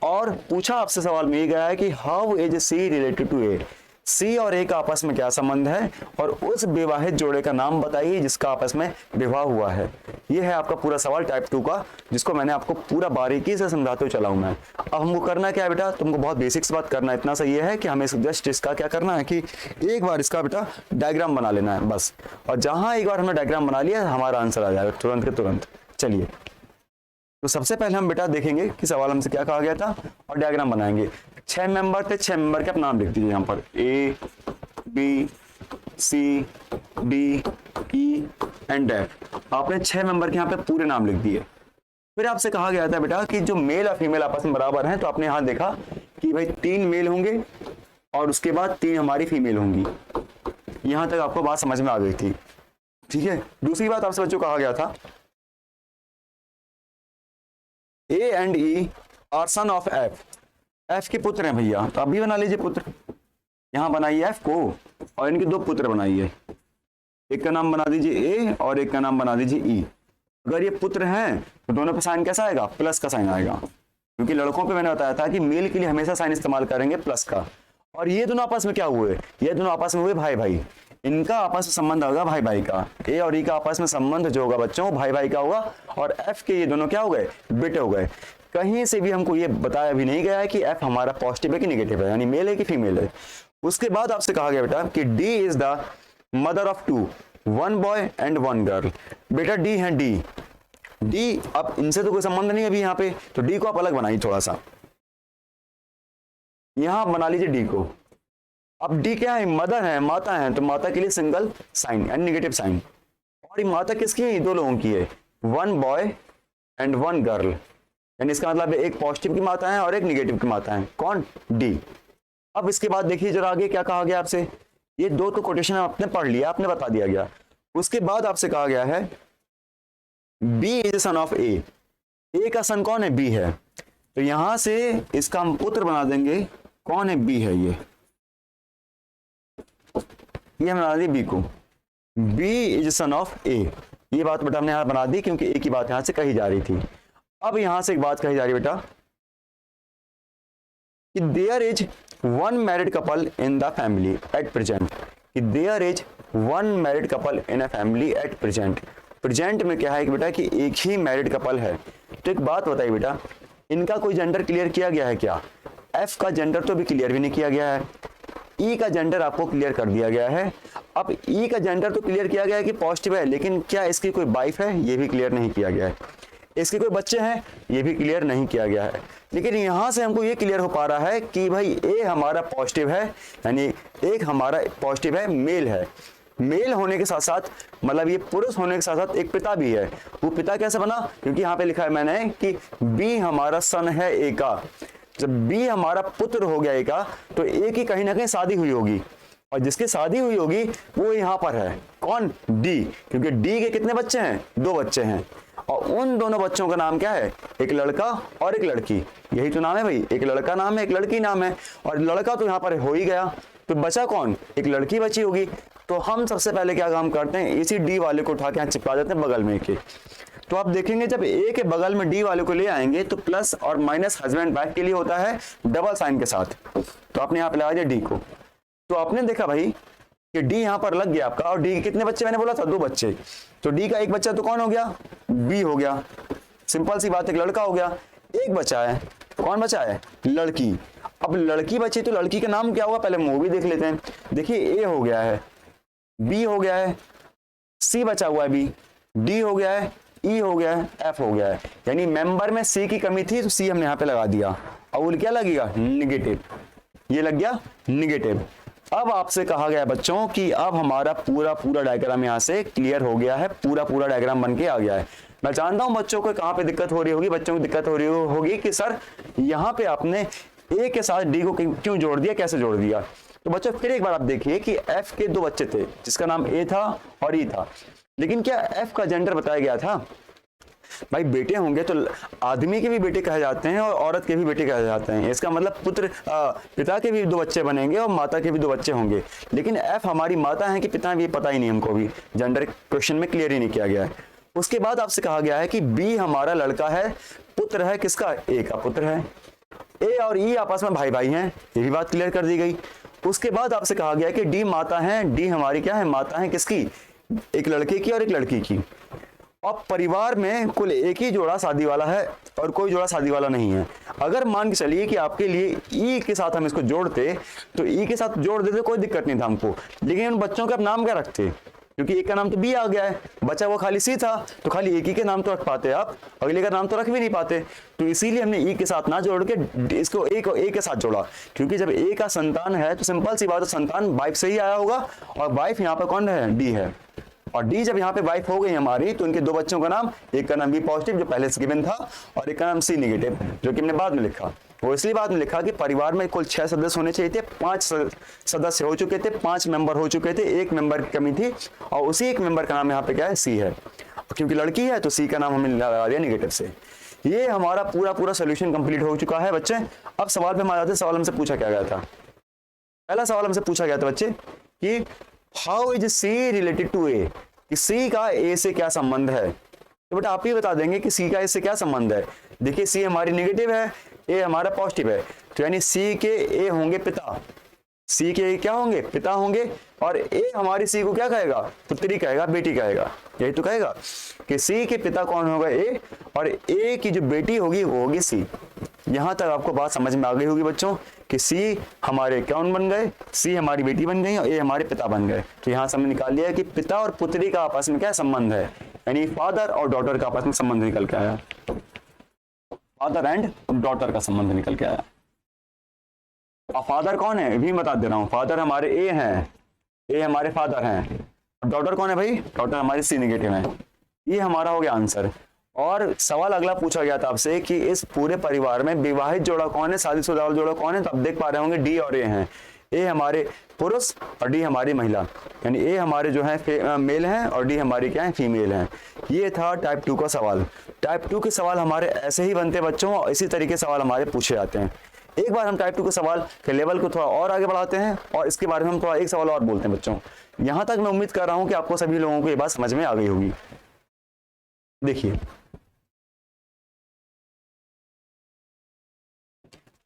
और पूछा आपसे सवाल में ये गया है कि how is C related to A, C और ए का आपस में क्या संबंध है, और उस विवाहित जोड़े का नाम बताइए जिसका आपस में विवाह हुआ है। ये है आपका पूरा सवाल टाइप 2 का, जिसको मैंने आपको पूरा बारीकी से समझाते हुए चला हूं मैं। अब हमको करना क्या है बेटा, तुमको बहुत बेसिक्स बात करना है, इतना सा ये है कि हमें जस्ट इसका क्या करना है कि एक बार इसका बेटा डायग्राम बना लेना है बस, और जहां एक बार हमने डायग्राम बना लिया हमारा आंसर आ जाएगा तुरंत के तुरंत। चलिए, तो सबसे पहले हम बेटा देखेंगे कि सवाल हमसे क्या कहा गया था और डायग्राम बनाएंगे। 6 मेंबर थे, 6 मेंबर के आप नाम लिख दीजिए यहाँ पर, A B C D E and F. आपने 6 मेंबर के यहाँ पे पूरे नाम लिख दिए। फिर आपसे कहा गया था बेटा कि जो मेल और फीमेल आपस में बराबर हैं, तो आपने यहाँ देखा कि भाई 3 मेल होंगे और उसके बाद 3 हमारी फीमेल होंगी। यहाँ तक आपको बात समझ में आ गई थी, ठीक है। दूसरी बात आपसे बच्चों कहा गया था, A and E R son of F, F के पुत्र हैं भैया, तो आप भी बना लीजिए पुत्र। यहां बनाइए एफ को और इनके 2 पुत्र बनाइए, एक का नाम बना दीजिए ए और एक का नाम बना दीजिए ई। अगर ये पुत्र हैं तो दोनों पे साइन कैसा आएगा, प्लस का साइन आएगा, क्योंकि लड़कों पे मैंने बताया था कि मेल के लिए हमेशा साइन इस्तेमाल करेंगे प्लस का। और ये दोनों आपस में क्या हुए, ये दोनों आपस में हुए भाई भाई, इनका आपस में संबंध होगा भाई भाई का। ए और ई का आपस में संबंध जो होगा बच्चों भाई भाई का होगा, और एफ के ये दोनों क्या हो गए, बेटे हो गए। कहीं से भी हमको ये बताया भी नहीं गया है कि एफ हमारा पॉजिटिव है कि नेगेटिव है, यानी मेल है कि फीमेल है। उसके बाद आपसे कहा गया बेटा कि D is the mother of 2, 1 boy and 1 girl. बेटा डी है, डी अब इनसे तो कोई संबंध नहीं है अभी यहाँ पे, तो डी को आप अलग बनाइए थोड़ा सा, यहां बना लीजिए डी को। अब डी क्या है, मदर है, माता है, तो माता के लिए सिंगल साइन यानी नेगेटिव साइन। और ये माता किसकी है, 2 लोगों की है, 1 बॉय एंड 1 गर्ल, यानी इसका मतलब एक पॉजिटिव की माता है और एक नेगेटिव की माता है, कौन, डी। अब इसके बाद देखिए जरा आगे क्या कहा गया आपसे, ये 2 तो कोटेशन आपने पढ़ लिया, आपने बता दिया गया। उसके बाद आपसे कहा गया है बी इज सन ऑफ ए, ए का सन कौन है, बी है, तो यहां से इसका हम पुत्र बना देंगे, कौन है, बी है, ये हम बना दी बी को, बी इज सन ऑफ ए। ये बात बेटा हमने यहां बना दी क्योंकि ए की बात यहां से कही जा रही थी। अब यहां से एक बात कही जा रही है बेटा कि there is 1 married couple in the family at present, कि there is 1 married couple in a family at present. Present में क्या है कि बेटा कि एक ही मैरिड कपल है। तो एक बात बताइए बेटा, इनका कोई जेंडर क्लियर किया गया है क्या, एफ का जेंडर तो भी क्लियर भी नहीं किया गया है, ई का जेंडर आपको क्लियर कर दिया गया है। अब ई का जेंडर तो क्लियर किया गया है कि पॉजिटिव है, लेकिन क्या इसकी कोई वाइफ है, ये भी क्लियर नहीं किया गया है। इसके कोई बच्चे हैं, ये भी क्लियर नहीं किया गया है। लेकिन यहां से हमको ये क्लियर हो पा रहा है कि भाई ए हमारा पॉजिटिव है, यानी एक हमारा पॉजिटिव है, मेल है। मेल होने के साथ साथ मतलब ये पुरुष होने के साथ साथ एक पिता भी है। वो पिता कैसे बना, क्योंकि यहाँ पे लिखा है मैंने कि बी हमारा सन है ए का। जब बी हमारा पुत्र हो गया ए का, तो ए की कहीं ना कहीं शादी हुई होगी, और जिसकी शादी हुई होगी वो यहाँ पर है, कौन, डी, क्योंकि डी के कितने बच्चे हैं, 2 बच्चे हैं, और उन दोनों बच्चों का नाम क्या है, एक लड़का और एक लड़की। यही तो नाम है भाई, एक लड़का नाम है, एक लड़की नाम है, और लड़का तो यहाँ पर हो ही गया, तो बचा कौन, एक लड़की बची होगी। तो हम सबसे पहले क्या काम करते हैं, इसी डी वाले को उठा के यहाँ चिपका देते हैं बगल में के। तो आप देखेंगे जब ए के बगल में डी वाले को ले आएंगे तो प्लस और माइनस हस्बैंड वाइफ के लिए होता है डबल साइन के साथ। तो आपने यहाँ पे लगा दिया डी को। तो आपने देखा भाई कि डी यहाँ पर लग गया आपका, और डी के कितने बच्चे मैंने बोला था, 2 बच्चे। तो डी का एक बच्चा तो कौन हो गया, बी हो गया, सिंपल सी बात, एक लड़का हो गया। एक बचा है, कौन बचा है, लड़की। अब लड़की बची तो लड़की का नाम क्या होगा, पहले हम वो भी देख लेते हैं। देखिए ए हो गया है, बी हो गया है, सी बचा हुआ है बी, डी हो गया है, ई हो गया है, एफ हो गया है। यानी मेंबर में सी की कमी थी तो सी हमने यहाँ पे लगा दिया, और क्या लगेगा, नेगेटिव, ये लग गया नेगेटिव। अब आपसे कहा गया बच्चों कि अब हमारा पूरा डायग्राम यहाँ से क्लियर हो गया है, पूरा डायग्राम बन के आ गया है। मैं जानता हूं बच्चों को कहाँ पे दिक्कत हो रही होगी, बच्चों को दिक्कत हो रही होगी कि सर यहाँ पे आपने ए के साथ डी को क्यों जोड़ दिया, कैसे जोड़ दिया। तो बच्चों फिर एक बार आप देखिए कि एफ के 2 बच्चे थे जिसका नाम ए था और ई था, लेकिन क्या एफ का जेंडर बताया गया था। भाई बेटे होंगे तो आदमी के भी बेटे कहे जाते हैं और औरत के भी बेटे कहे जाते हैं। इसका मतलब पिता के भी 2 बच्चे बनेंगे और माता के भी 2 बच्चे होंगे। लेकिन एफ हमारी माता है कि पिता, ये पता ही नहीं हमको भी, जेंडर क्वेश्चन में क्लियर ही नहीं किया गया है। उसके बाद आपसे कहा गया है कि बी हमारा लड़का है, पुत्र है किसका, ए का पुत्र है। ए और ई आपस में भाई भाई हैं, ये भी बात क्लियर कर दी गई। उसके बाद आपसे कहा गया कि डी माता है, डी हमारी क्या है, माता है किसकी, एक लड़के की और एक लड़की की। अब परिवार में कुल एक ही जोड़ा शादी वाला है और कोई जोड़ा शादी वाला नहीं है। अगर मान के चलिए कि आपके लिए ई के साथ हम इसको जोड़ते, तो ई के साथ जोड़ देते, कोई दिक्कत नहीं था हमको, लेकिन उन बच्चों का नाम क्या रखते, क्योंकि एक का नाम तो बी आ गया है, बचा वो खाली सी था, तो खाली एक ही के नाम तो रख पाते आप, अगले का नाम तो रख भी नहीं पाते। तो इसीलिए हमने ई के साथ ना जोड़ के इसको ए के साथ जोड़ा, क्योंकि जब ए का संतान है तो सिंपल सी बात है, संतान वाइफ से ही आया होगा, और वाइफ यहाँ पर कौन है, डी है। और डी जब यहाँ पे वाइफ हो गई हमारी, तो इनके दो बच्चों का नाम, एक का नाम बी पॉजिटिव जो पहले से गिवन था, और एक का नाम सी नेगेटिव जो कि हमने बाद में लिखा। वो इसलिए बाद में लिखा कि परिवार में कुल 6 सदस्य होने चाहिए थे, 5 सदस्य हो चुके थे, 5 मेंबर हो चुके थे, एक मेंबर की कमी थी, और उसी एक मेंबर का नाम यहाँ पे क्या है, सी है। क्योंकि लड़की है तो सी का नाम हमने लगा दिया नेगेटिव से। ये हमारा पूरा सोल्यूशन कंप्लीट हो चुका है बच्चे। अब सवाल पे हम आ जाते हैं। सवाल हमसे पूछा क्या गया था, पहला सवाल हमसे पूछा गया था बच्चे कि how is C related to A, कि सी का ए से क्या संबंध है। तो बेटा आप ही बता देंगे कि सी का ए से क्या संबंध है। देखिए सी हमारी नेगेटिव है, ए हमारा पॉजिटिव है, तो यानी सी के ए होंगे पिता, सी के ए क्या होंगे, पिता होंगे, और ए हमारी सी को क्या कहेगा, पुत्री कहेगा, बेटी कहेगा। यही तो कहेगा कि सी के पिता कौन होगा, ए, और ए की जो बेटी होगी वो होगी सी। यहां तक आपको बात समझ में आ गई होगी बच्चों कि सी हमारे कौन बन गए, सी हमारी बेटी बन गई और ए हमारे पिता बन गए। तो यहां से हमने निकाल लिया कि पिता और पुत्री का आपस में क्या संबंध है, यानी फादर और डॉटर का आपस में संबंध निकल के आया, फादर एंड डॉटर का संबंध निकल के आया। और फादर कौन है भी बता दे रहा हूं, फादर हमारे ए हैं, ए हमारे फादर हैं, डॉटर कौन है भाई, डॉटर हमारी सी नेगेटिव है। ये हमारा हो गया आंसर। और सवाल अगला पूछा गया था आपसे कि इस पूरे परिवार में विवाहित जोड़ा कौन है, शादीशुदा जोड़ा कौन है। तो आप देख पा रहे होंगे डी और ए हैं, ए हमारे पुरुष और डी हमारी महिला, यानी ए हमारे जो है मेल हैं और डी हमारी क्या है, फीमेल हैं। ये था टाइप 2 का सवाल। टाइप 2 के सवाल हमारे ऐसे ही बनते बच्चों, और इसी तरीके सवाल हमारे पूछे जाते हैं। एक बार हम टाइप 2 के सवाल के लेवल को थोड़ा और आगे बढ़ाते हैं और इसके बारे में हम थोड़ा एक सवाल और बोलते हैं बच्चों। यहां तक मैं उम्मीद कर रहा हूं कि आपको सभी लोगों को ये बात समझ में आ गई होगी। देखिए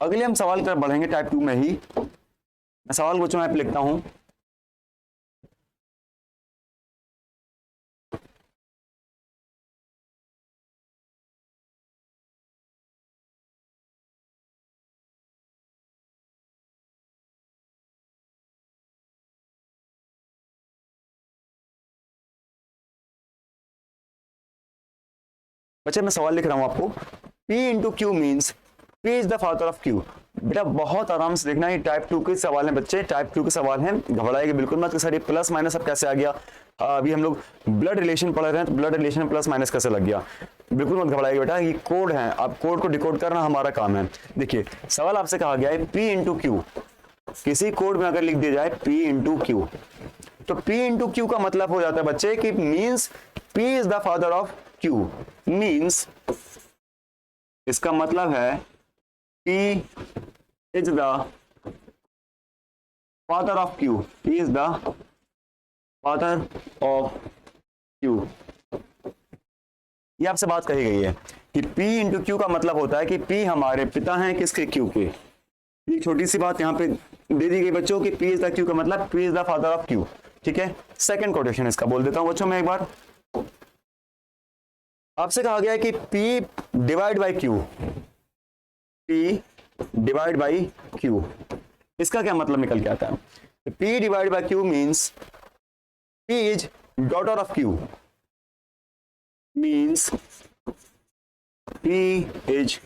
अगले हम सवाल की तरफ बढ़ेंगे टाइप 2 में ही। मैं सवाल बच्चों यहाँ पे लिखता हूं, बच्चे मैं सवाल लिख रहा हूं आपको, P into Q means P is the father of Q। बेटा बहुत आराम से देखना, ये टाइप 2 के सवाल हैं बच्चे, टाइप 2 के सवाल हैं, घबराएंगे बिल्कुल मत कि सर ये प्लस माइनस अब कैसे आ गया। अभी हम लोग ब्लड रिलेशन पढ़ रहे हैं, तो ब्लड रिलेशन प्लस माइनस कैसे लग गया, बिल्कुल मत घबराइए बेटा, ये कोड है, आप कोड को डिकोड करना हमारा काम है। देखिए सवाल आपसे कहा गया है P इंटू क्यू, किसी कोड में अगर लिख दिया जाए P इंटू क्यू, तो P इंटू क्यू का मतलब हो जाता है बच्चे कि means P is the father of Q, means इसका मतलब है P is the father of Q, P is the father of Q। ये आपसे बात कही गई है कि P इंटू क्यू का मतलब होता है कि P हमारे पिता हैं किसके, Q के। एक छोटी सी बात यहाँ पे दे दी गई बच्चों कि P इज द Q का मतलब P is the father of Q। ठीक है, सेकंड कोटेशन इसका बोल देता हूं बच्चों मैं एक बार। आपसे कहा गया है कि P divide by Q, P divide by Q, इसका क्या मतलब निकल के आता है। P divide by Q means P is daughter of Q, means P is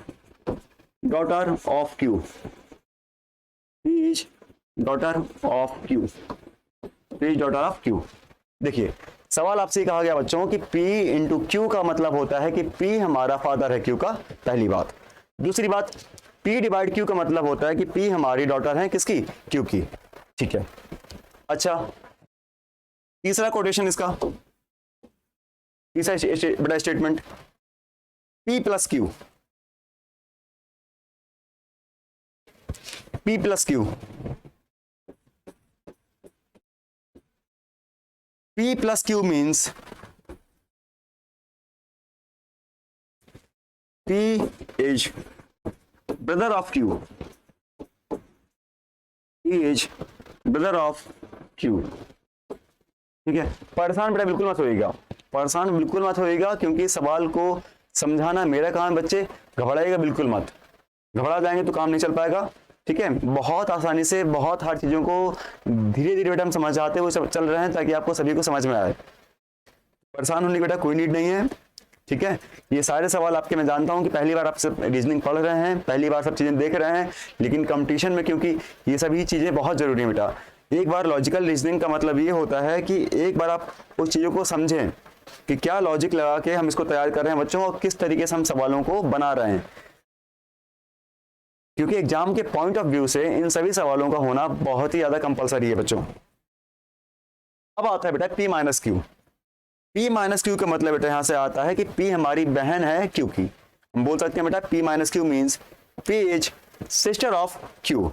daughter of Q, P is daughter of Q, P is daughter of Q। देखिए सवाल आपसे कहा गया बच्चों कि P इंटू क्यू का मतलब होता है कि P हमारा फादर है Q का, पहली बात। दूसरी बात P डिवाइड Q का मतलब होता है कि P हमारी डॉटर है किसकी, Q की। ठीक है, अच्छा तीसरा कोटेशन इसका, तीसरा बड़ा statement P plus Q, P plus Q, P plus Q means P is brother of Q. P is brother of Q. ठीक है, परेशान बेटा बिल्कुल मत होइएगा, परेशान बिल्कुल मत होइएगा, क्योंकि सवाल को समझाना मेरा काम है बच्चे, घबराइएगा बिल्कुल मत, घबरा जाएंगे तो काम नहीं चल पाएगा। ठीक है, बहुत आसानी से बहुत हर चीज़ों को धीरे धीरे बेटा हम समझाते हुए चल रहे हैं ताकि आपको सभी को समझ में आए। परेशान होने की बेटा कोई नीड नहीं है। ठीक है, ये सारे सवाल आपके मैं जानता हूं कि पहली बार आप सब रीजनिंग पढ़ रहे हैं, पहली बार सब चीज़ें देख रहे हैं, लेकिन कंपटीशन में क्योंकि ये सभी चीज़ें बहुत ज़रूरी है बेटा। एक बार लॉजिकल रीजनिंग का मतलब ये होता है कि एक बार आप उस चीज़ों को समझें कि क्या लॉजिक लगा के हम इसको तैयार कर रहे हैं बच्चों, और किस तरीके से हम सवालों को बना रहे हैं, क्योंकि एग्जाम के पॉइंट ऑफ व्यू से इन सभी सवालों का होना बहुत ही ज़्यादा कंपलसरी है बच्चों। अब आता है बेटा P minus Q. P minus Q का मतलब बेटा यहाँ से आता है कि P हमारी बहन है Q की। हम बोल सकते हैं बेटा P minus Q means P is sister of Q।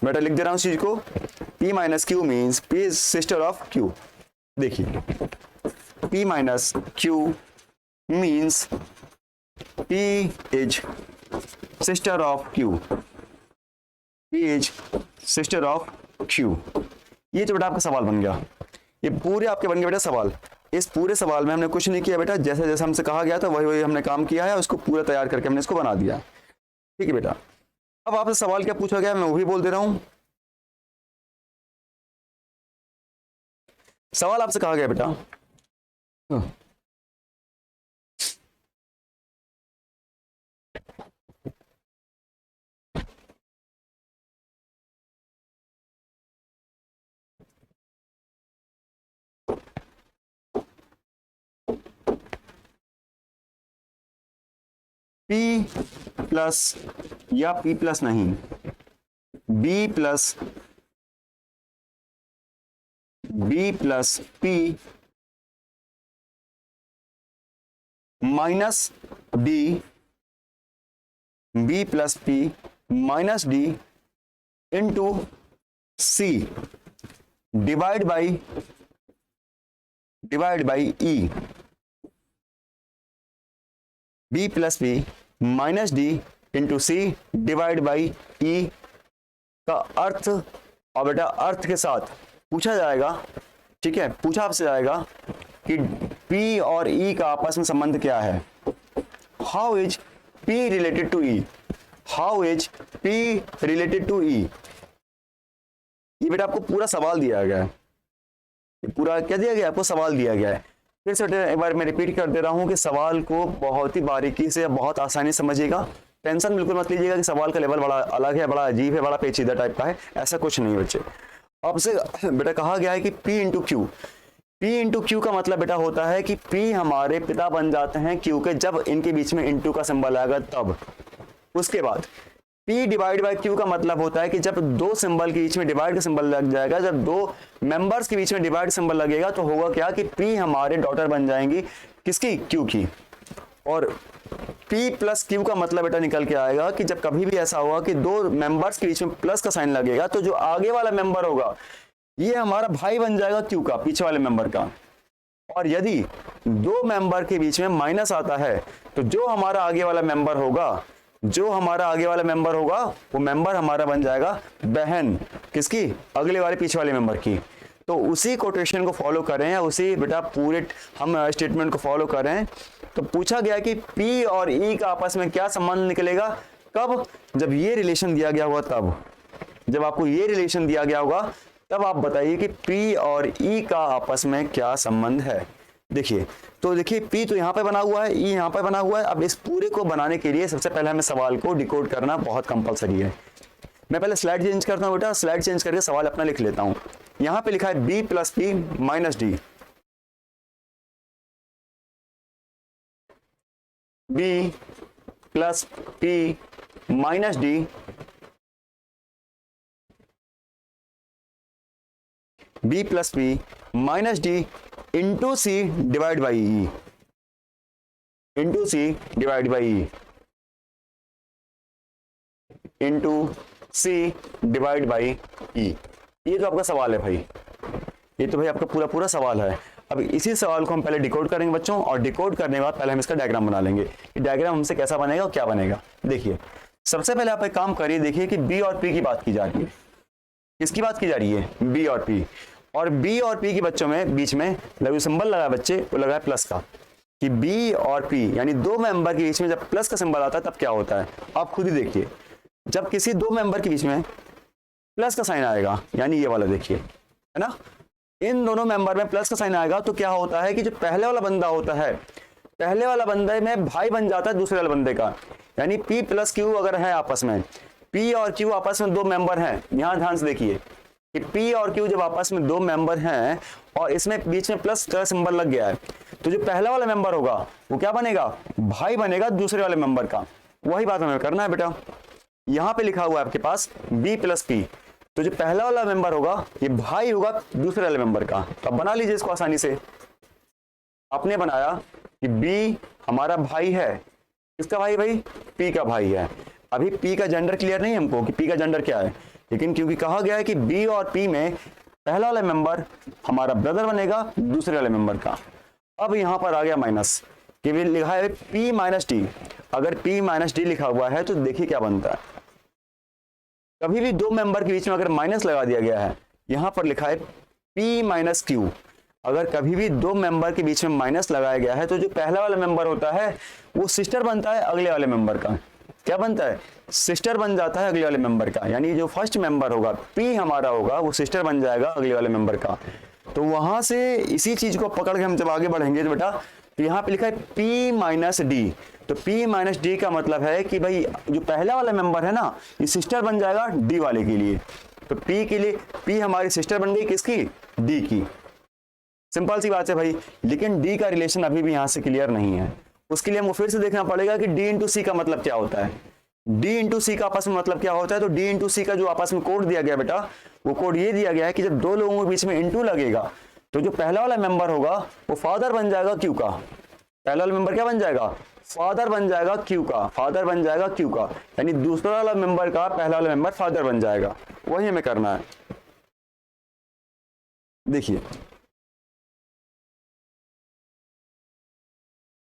बेटा लिख दे रहा हूँ इस चीज को, P minus Q means P is sister of Q। देखिए P minus Q means P is sister of Q। P is sister of Q। ये तो बेटा आपका सवाल बन गया, ये पूरे आपके बन गए बेटा सवाल। इस पूरे सवाल में हमने कुछ नहीं किया बेटा, जैसे जैसे हमसे कहा गया था वही वही हमने काम किया है, उसको पूरा तैयार करके हमने इसको बना दिया। ठीक है बेटा, अब आपसे सवाल क्या पूछा गया मैं वो भी बोल दे रहा हूं। सवाल आपसे कहा गया बेटा P प्लस या P प्लस नहीं, B plus P minus D, B plus P minus D into C divide by E। B plus P minus D into C divide by E का अर्थ, और बेटा अर्थ के साथ पूछा जाएगा, ठीक है, पूछा आपसे जाएगा कि P और E का आपस में संबंध क्या है। How is P related to E, how is P related to E। ये बेटा आपको पूरा सवाल दिया गया है, पूरा क्या दिया गया आपको, सवाल दिया गया है। फिर से एक बार मैं रिपीट कर दे रहा हूं कि सवाल को बहुत ही बारीकी से बहुत आसानी से समझिएगा, टेंशन बिल्कुल मत लीजिएगा कि सवाल का लेवल बड़ा अलग है, बड़ा अजीब है, बड़ा पेचीदा टाइप का है, ऐसा कुछ नहीं बच्चे। आपसे बेटा कहा गया है कि P into Q, P into Q का मतलब बेटा होता है कि P हमारे पिता बन जाते हैं Q के जब इनके बीच में इंटू का सिंबल आएगा तब। उसके बाद P डिवाइड बाई Q का मतलब होता है कि जब दो सिंबल के बीच में डिवाइड का सिंबल लग जाएगा, जब दो मेंबर्स के बीच में डिवाइड सिंबल लगेगा तो होगा क्या कि P हमारे डॉटर बन जाएंगी किसकी, Q की। और P प्लस Q का मतलब बेटा निकल के आएगा कि जब कभी भी ऐसा होगा कि दो मेंबर्स के बीच में प्लस का साइन लगेगा तो जो आगे वाला मेंबर होगा ये हमारा भाई बन जाएगा Q का, पीछे वाले मेंबर का। और यदि दो मेंबर के बीच में माइनस आता है तो जो हमारा आगे वाला मेंबर होगा, जो हमारा आगे वाला मेंबर होगा वो मेंबर हमारा बन जाएगा बहन किसकी, अगले वाले पीछे वाले मेंबर की। तो उसी कोटेशन को फॉलो करें या उसी बेटा पूरे हम स्टेटमेंट को फॉलो करें। तो पूछा गया कि P और E का आपस में क्या संबंध निकलेगा, कब, जब ये रिलेशन दिया गया होगा तब, जब आपको ये रिलेशन दिया गया होगा तब आप बताइए कि P और E का आपस में क्या संबंध है। देखिए तो देखिए P तो यहाँ पे बना हुआ है, E यहाँ पे बना हुआ है। अब इस पूरे को बनाने के लिए सबसे पहले हमें सवाल को डिकोड करना बहुत कंपलसरी है। मैं पहले स्लाइड चेंज करता हूँ बेटा, स्लाइड चेंज करके सवाल अपना लिख लेता हूँ। यहाँ पे लिखा है B plus P minus D, B plus P minus D B plus P minus D into C divide by E, into C divide by E, into C divide by E। ये तो आपका सवाल है भाई, ये तो भाई आपका पूरा पूरा सवाल है। अब इसी सवाल को हम पहले डिकोड करेंगे बच्चों, और डिकोड करने के बाद पहले हम इसका डायग्राम बना लेंगे कि डायग्राम हमसे कैसा बनेगा और क्या बनेगा। देखिए सबसे पहले आप एक काम करिए, देखिए कि बी और पी की बात की जा रही है। किसकी बात की जा रही है? बी और पी। और बी और पी के बच्चों में बीच में लघु सिंबल लगा है बच्चे, वो लगा है प्लस का, कि बी और पी यानी दो मेंबर के बीच में जब प्लस का सिंबल आता है तब क्या होता है, आप खुद ही देखिए। जब किसी दो मेंबर के बीच में प्लस का साइन आएगा, यानी ये वाला देखिए, है ना, इन दोनों मेंबर में प्लस का साइन आएगा तो क्या होता है कि जो पहले वाला बंदा होता है, पहले वाला बंदे में भाई बन जाता है दूसरे वाले बंदे का। यानी P प्लस Q अगर है आपस में, P और Q आपस में दो मेंबर हैं, यहां ध्यान से देखिए कि P और Q जब आपस में दो मेंबर हैं और इसमें बीच में प्लस का सिंबल लग गया है, तो जो पहला वाला मेंबर होगा वो क्या बनेगा? भाई बनेगा दूसरे वाले मेंबर का। वही बात हमें करना है बेटा। यहाँ पे लिखा हुआ है आपके पास B प्लस P, तो जो पहला वाला मेंबर होगा ये भाई होगा दूसरे वाले मेंबर का। तो अब बना लीजिए इसको आसानी से। आपने बनाया कि B हमारा भाई है, किसका भाई? भाई P का भाई है। अभी P का जेंडर क्लियर नहीं है हमको कि P का जेंडर क्या है, लेकिन क्योंकि कहा गया है कि B और P में पहला वाला मेंबर हमारा ब्रदर बनेगा दूसरे वाले मेंबर का। अब यहां पर आ गया माइनस, कि लिखा है P माइनस डी। अगर P माइनस डी लिखा हुआ है तो देखिए क्या बनता है। कभी भी दो मेंबर के बीच में अगर माइनस लगा दिया गया है, यहां पर लिखा है P माइनस Q, अगर कभी भी दो मेंबर के बीच में माइनस लगाया गया है तो जो पहला वाला मेंबर होता है वो सिस्टर बनता है अगले वाले मेंबर का। क्या बनता है? सिस्टर बन जाता है अगले वाले मेंबर का। यानी जो फर्स्ट मेंबर होगा P हमारा होगा वो सिस्टर बन जाएगा अगले वाले मेंबर का। तो वहां से इसी चीज को पकड़ के हम जब आगे बढ़ेंगे तो बेटा, तो यहाँ पे लिखा है P माइनस डी। तो P माइनस डी का मतलब है कि भाई जो पहला वाला मेंबर है ना, ये सिस्टर बन जाएगा D वाले के लिए। तो P के लिए P हमारी सिस्टर बन गई किसकी? D की। सिंपल सी बात है भाई, लेकिन D का रिलेशन अभी भी यहाँ से क्लियर नहीं है। उसके लिए हमको फिर से देखना पड़ेगा कि D इंटू सी का मतलब क्या होता है। D इंटू सी का आपस में मतलब क्या होता है? तो D इंटू सी का जो आपस में कोड दिया गया बेटा, वो कोड ये दिया गया है कि जब दो लोगों के बीच में इंटू लगेगा तो जो पहला वाला मेंबर होगा वो फादर बन जाएगा क्यू का। पहला वाला मेंबर क्या बन जाएगा? फादर बन जाएगा क्यू का। फादर बन जाएगा क्यू का, यानी दूसरा वाला मेंबर का पहला वाला मेंबर फादर बन जाएगा। वही हमें करना है। देखिए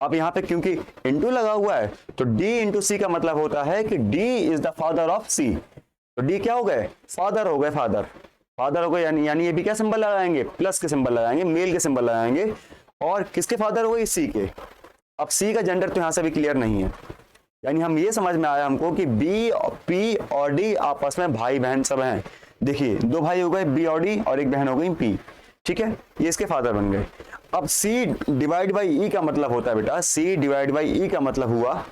अब यहाँ पे क्योंकि इंटू लगा हुआ है तो D इंटू सी का मतलब होता है कि D is the father of C। तो D क्या हो गए? फादर हो गए। फादर फादर हो गए, यानी ये भी क्या सिंबल लगाएंगे? प्लस के सिंबल लगाएंगे, मेल के सिंबल लगाएंगे। और किसके फादर हो गए? C के। अब C का जेंडर तो यहाँ से भी क्लियर नहीं है, यानी हम ये समझ में आया हमको कि B, P और D आपस में भाई बहन सब हैं। देखिए दो भाई हो गए B और D और एक बहन हो गई P, ठीक है, ये इसके फादर बन गए। अब C डिवाइड बाई E का मतलब होता है बेटा, C डिवाइड बाई E का मतलब हुआ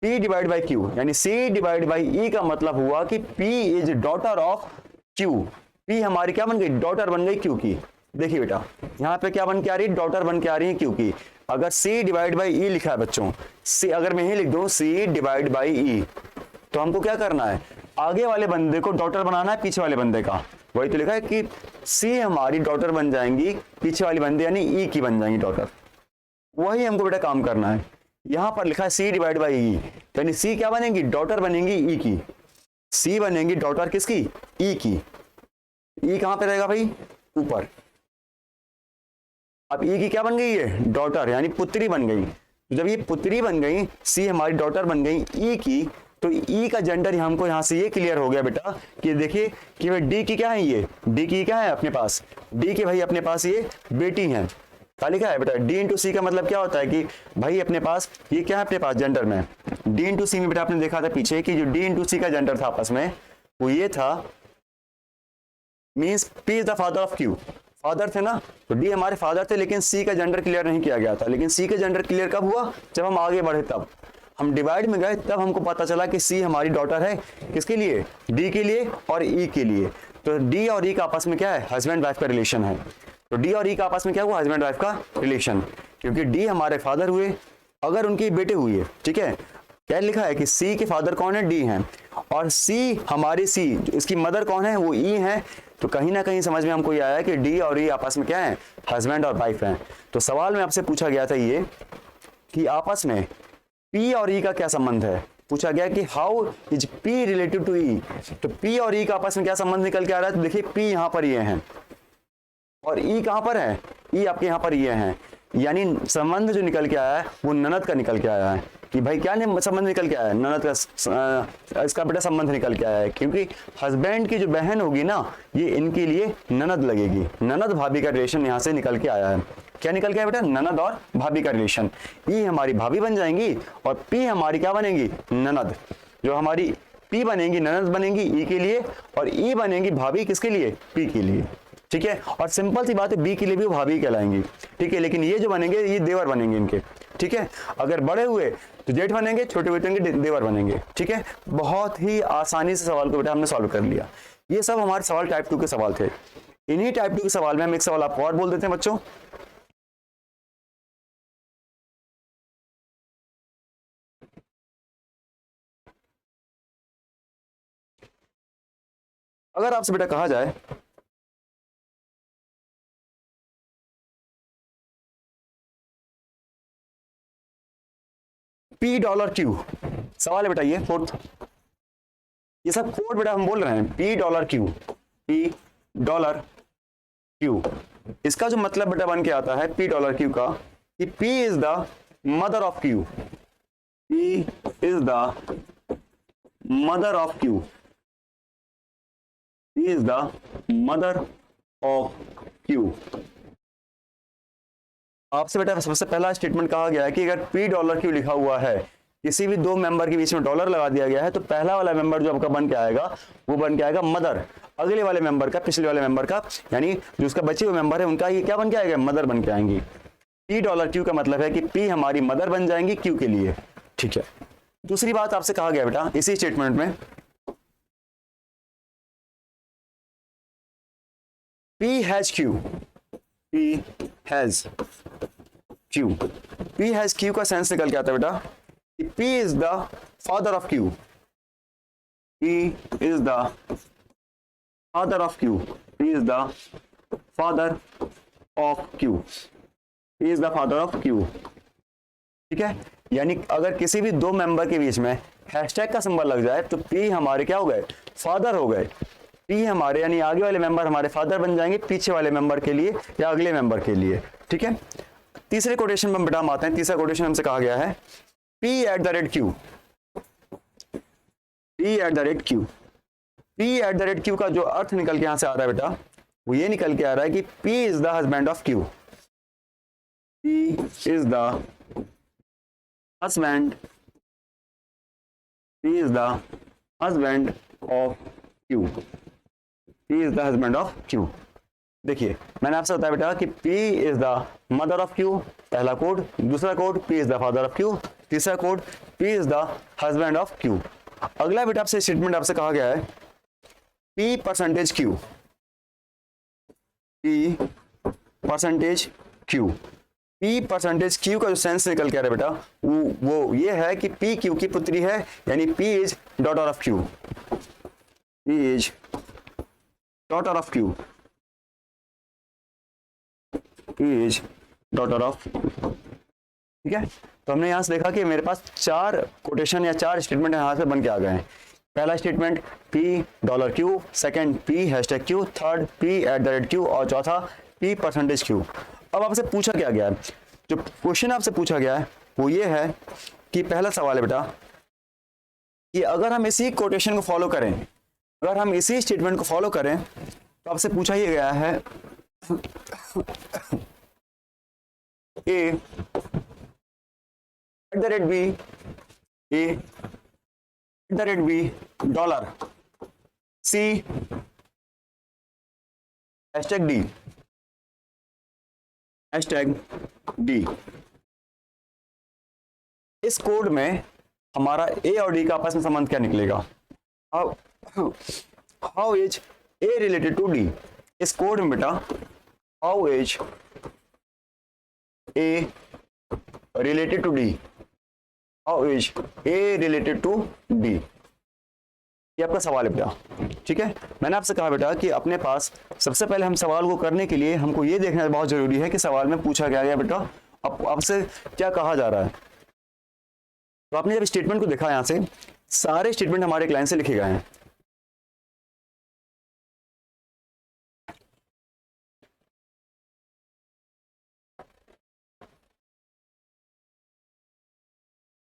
P डिवाइड बाई Q, यानी C डिवाइड बाई E का मतलब हुआ कि P is daughter of Q। P हमारी क्या बन गई? डॉटर बन गई Q की। देखिए बेटा यहाँ पे क्या बन के आ रही है? डॉटर बन के आ रही है Q की। अगर C डिवाइड बाई E लिखा है बच्चों, C अगर मैं यही लिख दूं C डिवाइड बाई E, तो हमको क्या करना है? आगे वाले बंदे को डॉटर बनाना है पीछे वाले बंदे का। वही तो लिखा है कि C हमारी डॉटर बन जाएंगी पीछे वाली बंदे यानी E की बन जाएंगी डॉटर। वही हमको बेटा काम करना है। यहाँ पर लिखा है C डिवाइड बाई E, यानी C क्या बनेंगी? डॉटर बनेंगी E की। C बनेंगी डॉटर किसकी? E की। E कहाँ पे रहेगा भाई? ऊपर। अब E की क्या बन गई है? डॉटर, यानी पुत्री बन गई। तो जब ये पुत्री बन गई, C हमारी डॉटर बन गई E की, तो E का जेंडर हमको यहाँ से ये क्लियर हो गया बेटा कि देखिए कि भाई D की क्या है? ये D की क्या है अपने पास? D की भाई अपने पास ये बेटी है। क्या लिखा है बेटा? D इंटू सी का मतलब क्या होता है कि भाई अपने पास ये क्या है अपने पास जेंडर में? D इंटू सी में बेटा आपने देखा था पीछे कि जो D इंटू सी का जेंडर था आपस में वो ये था, means P is the father of Q। Father थे ना, तो D हमारे फादर थे, लेकिन C का जेंडर क्लियर नहीं किया गया था। लेकिन C का जेंडर क्लियर कब हुआ? जब हम आगे बढ़े, तब हम डिवाइड में गए, तब हमको पता चला कि C हमारी डॉटर है किसके लिए? D के लिए और E के लिए। तो D और E का आपस में क्या है? हस्बैंड वाइफ का रिलेशन है। तो D और E का आपस में क्या हुआ? हस्बैंड वाइफ का रिलेशन, क्योंकि D हमारे फादर हुए अगर उनके बेटे हुए, ठीक है। क्या लिखा है कि C के फादर कौन है? D हैं, और C हमारी C इसकी मदर कौन है? वो E है। तो कहीं ना कहीं समझ में हमको ये आया कि D और E आपस में क्या है? हस्बैंड और वाइफ हैं। तो सवाल में आपसे पूछा गया था ये कि आपस में P और E का क्या संबंध है? पूछा गया कि how is P relative to E, तो पी और ई का आपस में क्या संबंध निकल के आ रहा है, तो देखिए पी यहाँ पर ये हैं और ई कहाँ पर है, ई आपके यहाँ पर ये हैं, यानी संबंध जो निकल के आया है वो ननद का निकल के आया है कि भाई क्या संबंध निकल के आया है, ननद का, इसका बेटा संबंध निकल के आया है, क्योंकि हस्बैंड की जो बहन होगी ना ये इनके लिए ननद लगेगी, ननद भाभी का रिलेशन यहाँ से निकल के आया है। क्या निकल के आया बेटा, ननद और भाभी का रिलेशन, ई हमारी भाभी बन जाएंगी और पी हमारी क्या बनेगी, ननद, जो हमारी पी बनेगी ननद बनेगी ई के लिए और ई बनेगी भाभी किसके लिए, पी के लिए, ठीक है। और सिंपल सी बात है बी के लिए भी वो भाभी कहलाएंगी, ठीक है, लेकिन ये जो बनेंगे ये देवर बनेंगे इनके, ठीक है। अगर बड़े हुए तो जेठ बनेंगे, छोटे बेटे होंगे देवर बनेंगे, ठीक है। बहुत ही आसानी से सवाल को बेटा हमने सॉल्व कर लिया। ये सब हमारे सवाल टाइप 2 के सवाल थे। इन्हीं टाइप 2 के सवाल में हम एक सवाल आपको और बोल देते हैं बच्चों। अगर आपसे बेटा कहा जाए पी डॉलर क्यू, सवाल है बेटा ये फोर्थ, ये सब कोड बेटा हम बोल रहे हैं, P dollar Q, P dollar Q, इसका जो मतलब बेटा बन के आता है पी डॉलर क्यू का कि P is the mother of Q, P is the mother of Q, P is the mother of Q. आपसे बेटा सबसे पहला स्टेटमेंट कहा गया है कि अगर पी डॉलर क्यू लिखा हुआ है, किसी भी दो मेंबर के बीच में डॉलर लगा दिया गया है, तो पहला वाला मेंबर जो आपका बन के आएगा वो बन के आएगा मदर, अगले वाले मेंबर का, पिछले वाले मेंबर का, यानी जो उसका बचे हुए मेंबर है उनका ये क्या बन के आएगा, मदर बन के आएंगी। पी डॉलर क्यू का मतलब है कि पी हमारी मदर बन जाएंगी क्यू के लिए, ठीक है। दूसरी बात आपसे कहा गया बेटा इसी स्टेटमेंट में, P has Q, P has Q, P has Q का सेंस निकल के आता है बेटा P is the father of Q, P is the father of Q, P is the father of Q, P is the father of Q, ठीक है। यानी अगर किसी भी दो मेंबर के बीच में हैशटैग का सिंबल लग जाए तो P हमारे क्या हो गए, फादर हो गए, P हमारे यानी आगे वाले मेंबर हमारे फादर बन जाएंगे पीछे वाले मेंबर के लिए या अगले मेंबर के लिए, ठीक है। तीसरे कोटेशन में बेटा हम आते हैं, तीसरा कोटेशन हमसे कहा गया है P at the rate Q, P at the rate Q, P at the rate Q का जो अर्थ निकल के यहां से आ रहा है बेटा वो ये निकल के आ रहा है कि P is the husband of Q, P is the husband, P is the husband of Q, P is the husband of Q। देखिए मैंने आपसे बताया बेटा कि P is the mother of Q, पहला कोड, दूसरा code P is the father of Q, तीसरा code P is the husband of Q। अगला बेटा आपसे स्टेटमेंट आपसे कहा गया है P percentage Q, P percentage Q, P percentage Q का जो सेंस निकल के आ रहा है बेटा वो ये है कि P Q की पुत्री है, यानी P is daughter of Q, P is daughter of Q, P is daughter of, ठीक है। तो हमने यहां से देखा कि मेरे पास 4 कोटेशन या 4 स्टेटमेंट यहां से बन के आ गए हैं। पहला statement P dollar Q, second P hashtag Q, third P at the rate Q और चौथा P परसेंटेज Q। अब आपसे पूछा क्या गया है, जो क्वेश्चन आपसे पूछा गया है वो ये है कि पहला सवाल है बेटा कि अगर हम इसी कोटेशन को फॉलो करें, अगर हम इसी स्टेटमेंट को फॉलो करें तो आपसे पूछा ही गया है A at the rate B, A at the rate B dollar, C hashtag D, hashtag D। इस कोड में हमारा A और D का आपस में संबंध क्या निकलेगा, how is A related to D। इस कोड में बेटा how is A related to D, how is A related to D, ये आपका सवाल है बेटा, ठीक है। मैंने आपसे कहा बेटा कि अपने पास सबसे पहले हम सवाल को करने के लिए हमको ये देखना बहुत जरूरी है कि सवाल में पूछा क्या गया बेटा, अब आपसे क्या कहा जा रहा है। तो आपने जब स्टेटमेंट को देखा, यहां से सारे स्टेटमेंट हमारे एक लाइन से लिखे गए हैं।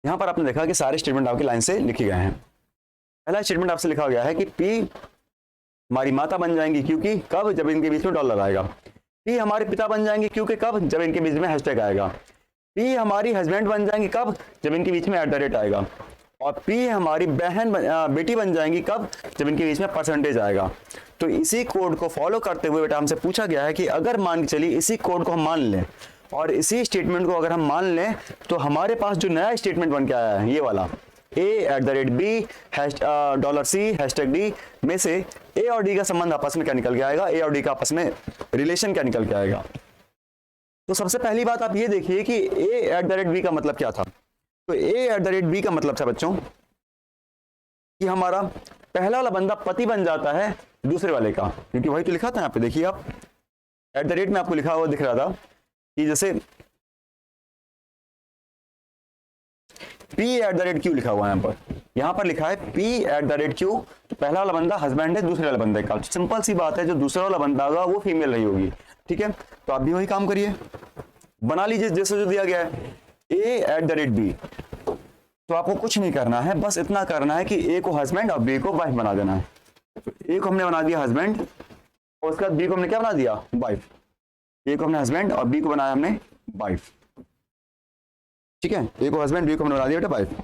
यहां पर आपने देखा कि सारे स्टेटमेंट आपकी लाइन से लिखे गए हैं। पहला स्टेटमेंट आपसे लिखा गया है कि पी हमारी माता बन जाएंगी क्योंकि कब, जब इनके बीच में डॉलर आएगा। पी हमारे पिता बन जाएंगे क्योंकि कब, जब इनके बीच में हैशटैग आएगा। पी हमारी हस्बैंड बन जाएंगी कब, जब इनके बीच में @ आएगा। और पी हमारी बेटी बन जाएंगी कब, जब इनके बीच में परसेंटेज आएगा। तो इसी कोड को फॉलो करते हुए बेटा हमसे पूछा गया है कि अगर मान के चलिए इसी कोड को हम मान लें और इसी स्टेटमेंट को अगर हम मान लें, तो हमारे पास जो नया स्टेटमेंट बन के आया है ये वाला, A@B $C #D में से A और D का संबंध आपस में क्या निकल के आएगा, A और D का आपस में रिलेशन क्या निकल के आएगा। तो सबसे पहली बात आप ये देखिए कि A@B का मतलब क्या था। तो A@B का मतलब था बच्चों कि हमारा पहला वाला बंदा पति बन जाता है दूसरे वाले का, क्योंकि वही तो लिखा था यहाँ पे, देखिए आप @ में आपको लिखा हुआ दिख रहा था कि जैसे P@Q लिखा हुआ है यहाँ पर लिखा है P@Q। तो पहला वाला बंदा हस्बैंड है दूसरे वाले बंदे का। सिंपल सी बात है, जो दूसरा वाला बंदा होगा वो फीमेल रही होगी, ठीक है। तो आप भी वही काम करिए, बना लीजिए जैसे जो दिया गया है A@B। तो आपको कुछ नहीं करना है, बस इतना करना है कि A को हस्बैंड और B को वाइफ बना देना है। तो A को हमने बना दिया हस्बैंड और उसके बाद B को हमने क्या बना दिया, वाइफ। A को हमने हस्बैंड और B को बनाया हमने वाइफ, ठीक है। A को हस्बैंड, B को हमने बना दिया बेटा वाइफ।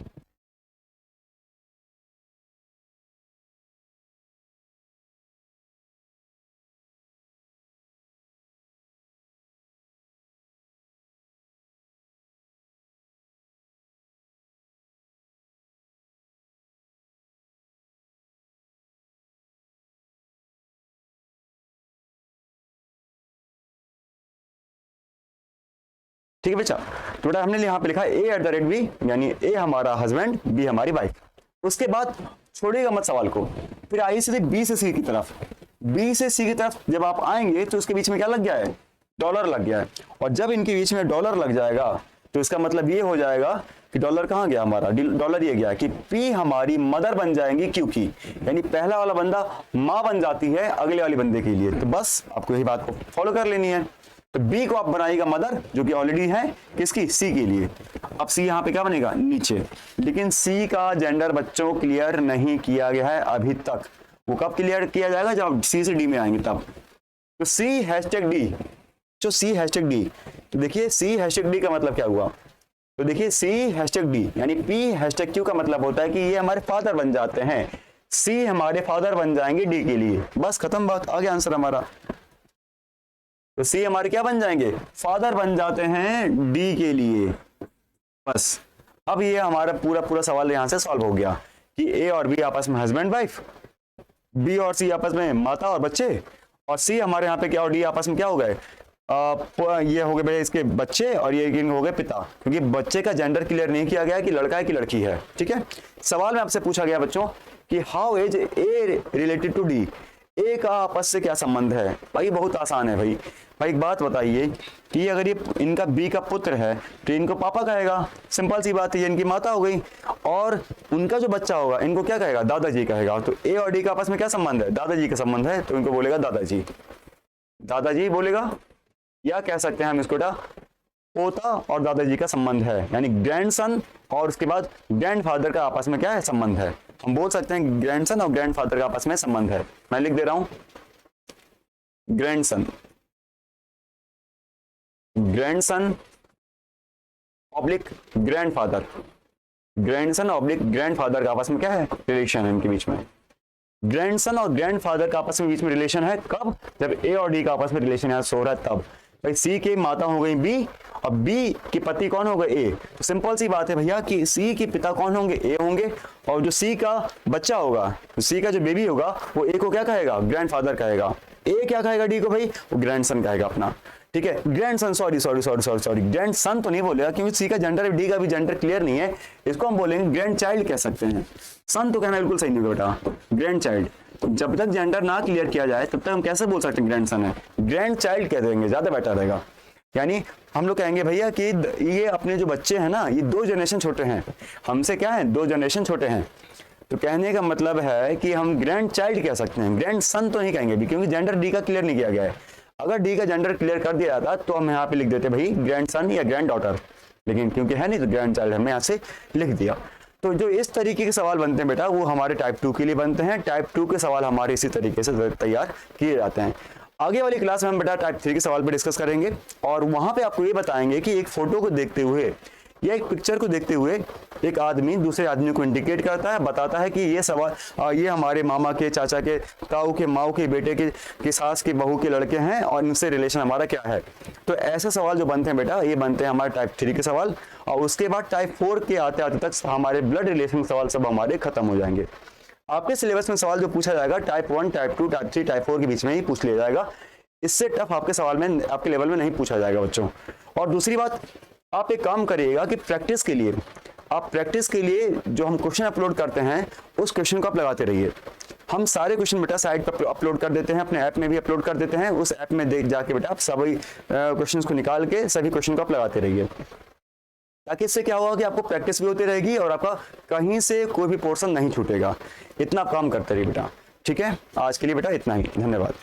ठीक है बच्चा, तो बेटा हमने यहाँ पे लिखा A@B, यानी A हमारा हस्बैंड, B हमारी वाइफ। उसके बाद छोड़िएगा मत सवाल को, फिर आइए सीधे B से C की तरफ। B से C की तरफ जब आप आएंगे तो उसके बीच में क्या लग गया है, डॉलर लग गया है। और जब इनके बीच में डॉलर लग जाएगा तो इसका मतलब ये हो जाएगा कि डॉलर कहाँ गया हमारा, डॉलर ये गया कि P हमारी मदर बन जाएंगी क्योंकि, यानी पहला वाला बंदा माँ बन जाती है अगले वाले बंदे के लिए। तो बस आपको यही बात को फॉलो कर लेनी है। तो B को आप बनाइएगा मदर, जो कि ऑलरेडी है किसकी, C के लिए। अब C यहाँ पे क्या बनेगा, नीचे। लेकिन C का जेंडर बच्चों क्लियर नहीं किया गया है अभी तक। वो कब क्लियर किया जाएगा, जब C से D में आएंगे तब। तो C#D, जो C#D, तो देखिए C#D का मतलब क्या हुआ। तो देखिए C#D यानी P#Q का मतलब होता है कि ये हमारे फादर बन जाते हैं। C हमारे फादर बन जाएंगे D के लिए, बस खत्म बात, आ गया आंसर हमारा। तो C हमारे क्या बन जाएंगे, फादर बन जाते हैं D के लिए, बस। अब ये हमारा पूरा सवाल यहां से सॉल्व हो गया कि A और B आपस में हस्बैंड वाइफ, B और C आपस में माता और बच्चे, और C हमारे यहाँ पे क्या और D आपस में क्या हो गए, ये हो गए भाई इसके बच्चे, और ये हो गए पिता, क्योंकि बच्चे का जेंडर क्लियर नहीं किया गया कि लड़का है कि लड़की है, ठीक है। सवाल में आपसे पूछा गया बच्चों कि how is A related to D, A का आपस से क्या संबंध है। भाई बहुत आसान है भाई एक बात बताइए कि अगर ये इनका B का पुत्र है तो इनको पापा कहेगा, सिंपल सी बात है, ये इनकी माता हो गई। और उनका जो बच्चा होगा इनको क्या कहेगा, दादाजी कहेगा। तो A और D का आपस में क्या संबंध है, दादाजी का संबंध है, तो इनको बोलेगा दादाजी, दादाजी बोलेगा। या कह सकते हैं हम इसको पोता और दादाजी का संबंध है, यानी ग्रैंडसन और उसके बाद ग्रैंडफादर का आपस में क्या है, संबंध है। हम बोल सकते हैं ग्रैंडसन और ग्रैंडफादर का आपस में संबंध है। मैं लिख दे रहा हूं, grandson oblique grandfather, grandson oblique grandfather का आपस में क्या है, रिलेशन है इनके बीच में। ग्रैंडसन और ग्रैंडफादर का आपस में बीच में रिलेशन है कब, जब A और D का आपस में रिलेशन यहां सो रहा है तब। भाई C की माता हो गई B और B के पति कौन हो गए A। तो सिंपल सी बात है भैया कि C के पिता कौन होंगे, A होंगे, और जो C का बच्चा होगा, तो C का जो बेबी होगा वो A को क्या कहेगा, ग्रैंडफादर कहेगा। A क्या कहेगा D को भाई, वो ग्रैंडसन कहेगा अपना, ठीक है। ग्रैंडसन, सॉरी ग्रैंडसन तो नहीं बोलेगा क्योंकि C का जेंडर, D का भी जेंडर क्लियर नहीं है, इसको हम बोलेंगे ग्रैंड चाइल्ड कह सकते हैं। सन तो कहना बिल्कुल सही नहीं बेटा, ग्रैंड चाइल्ड। तो जब तक जेंडर ना क्लियर किया जाए तब तक हम कैसे बोल सकते हैं ग्रैंड सन है, ग्रैंड चाइल्ड कह देंगे, ज्यादा बेटर रहेगा। यानी हम लोग कहेंगे भैया कि ये अपने जो बच्चे हैं ना, ये 2 जनरेशन छोटे हैं हमसे, क्या है 2 जनरेशन छोटे हैं। तो कहने का मतलब है कि हम ग्रैंड चाइल्ड कह सकते हैं, ग्रैंड सन तो नहीं कहेंगे भी, क्योंकि जेंडर डी का क्लियर नहीं किया गया है। अगर डी का जेंडर क्लियर कर दिया जाता तो हम यहाँ पे लिख देते भाई ग्रैंड सन या ग्रैंड डॉटर, लेकिन क्योंकि है नहीं तो ग्रैंड चाइल्ड हमने यहाँ से लिख दिया। तो जो इस तरीके के सवाल बनते हैं बेटा, वो हमारे टाइप 2 के लिए बनते हैं। टाइप 2 के सवाल हमारे इसी तरीके से तैयार किए जाते हैं। आगे वाली क्लास में हम बेटा टाइप 3 के सवाल पे डिस्कस करेंगे, और वहां पे आपको ये बताएंगे कि एक फोटो को देखते हुए या एक पिक्चर को देखते हुए एक आदमी दूसरे आदमी को इंडिकेट करता है, बताता है कि ये सवाल ये हमारे मामा के, चाचा के, ताऊ के, माऊ के बेटे के सास के, बहू के लड़के हैं और इनसे रिलेशन हमारा क्या है। तो ऐसे सवाल जो बनते हैं बेटा, ये बनते हैं हमारे टाइप 3 के सवाल। और उसके बाद टाइप 4 के आते आते तक हमारे ब्लड रिलेशन सवाल सब हमारे खत्म हो जाएंगे। आपके सिलेबस में सवाल जो पूछा जाएगा टाइप 1, टाइप 2, टाइप 3, टाइप 4 के बीच में ही पूछ लिया जाएगा। इससे टफ आपके सवाल में, आपके लेवल में नहीं पूछा जाएगा बच्चों। और दूसरी बात, आप एक काम करिएगा कि प्रैक्टिस के लिए जो हम क्वेश्चन अपलोड करते हैं उस क्वेश्चन को आप लगाते रहिए। हम सारे क्वेश्चन बेटा साइट पर अपलोड कर देते हैं, अपने ऐप में भी अपलोड कर देते हैं। उस ऐप में देख जाके बेटा आप सभी क्वेश्चंस को निकाल के सभी क्वेश्चन को आप लगाते रहिए, ताकि इससे क्या होगा कि आपको प्रैक्टिस भी होती रहेगी और आपका कहीं से कोई भी पोर्शन नहीं छूटेगा। इतना काम करते रहिए बेटा, ठीक है। आज के लिए बेटा इतना ही, धन्यवाद।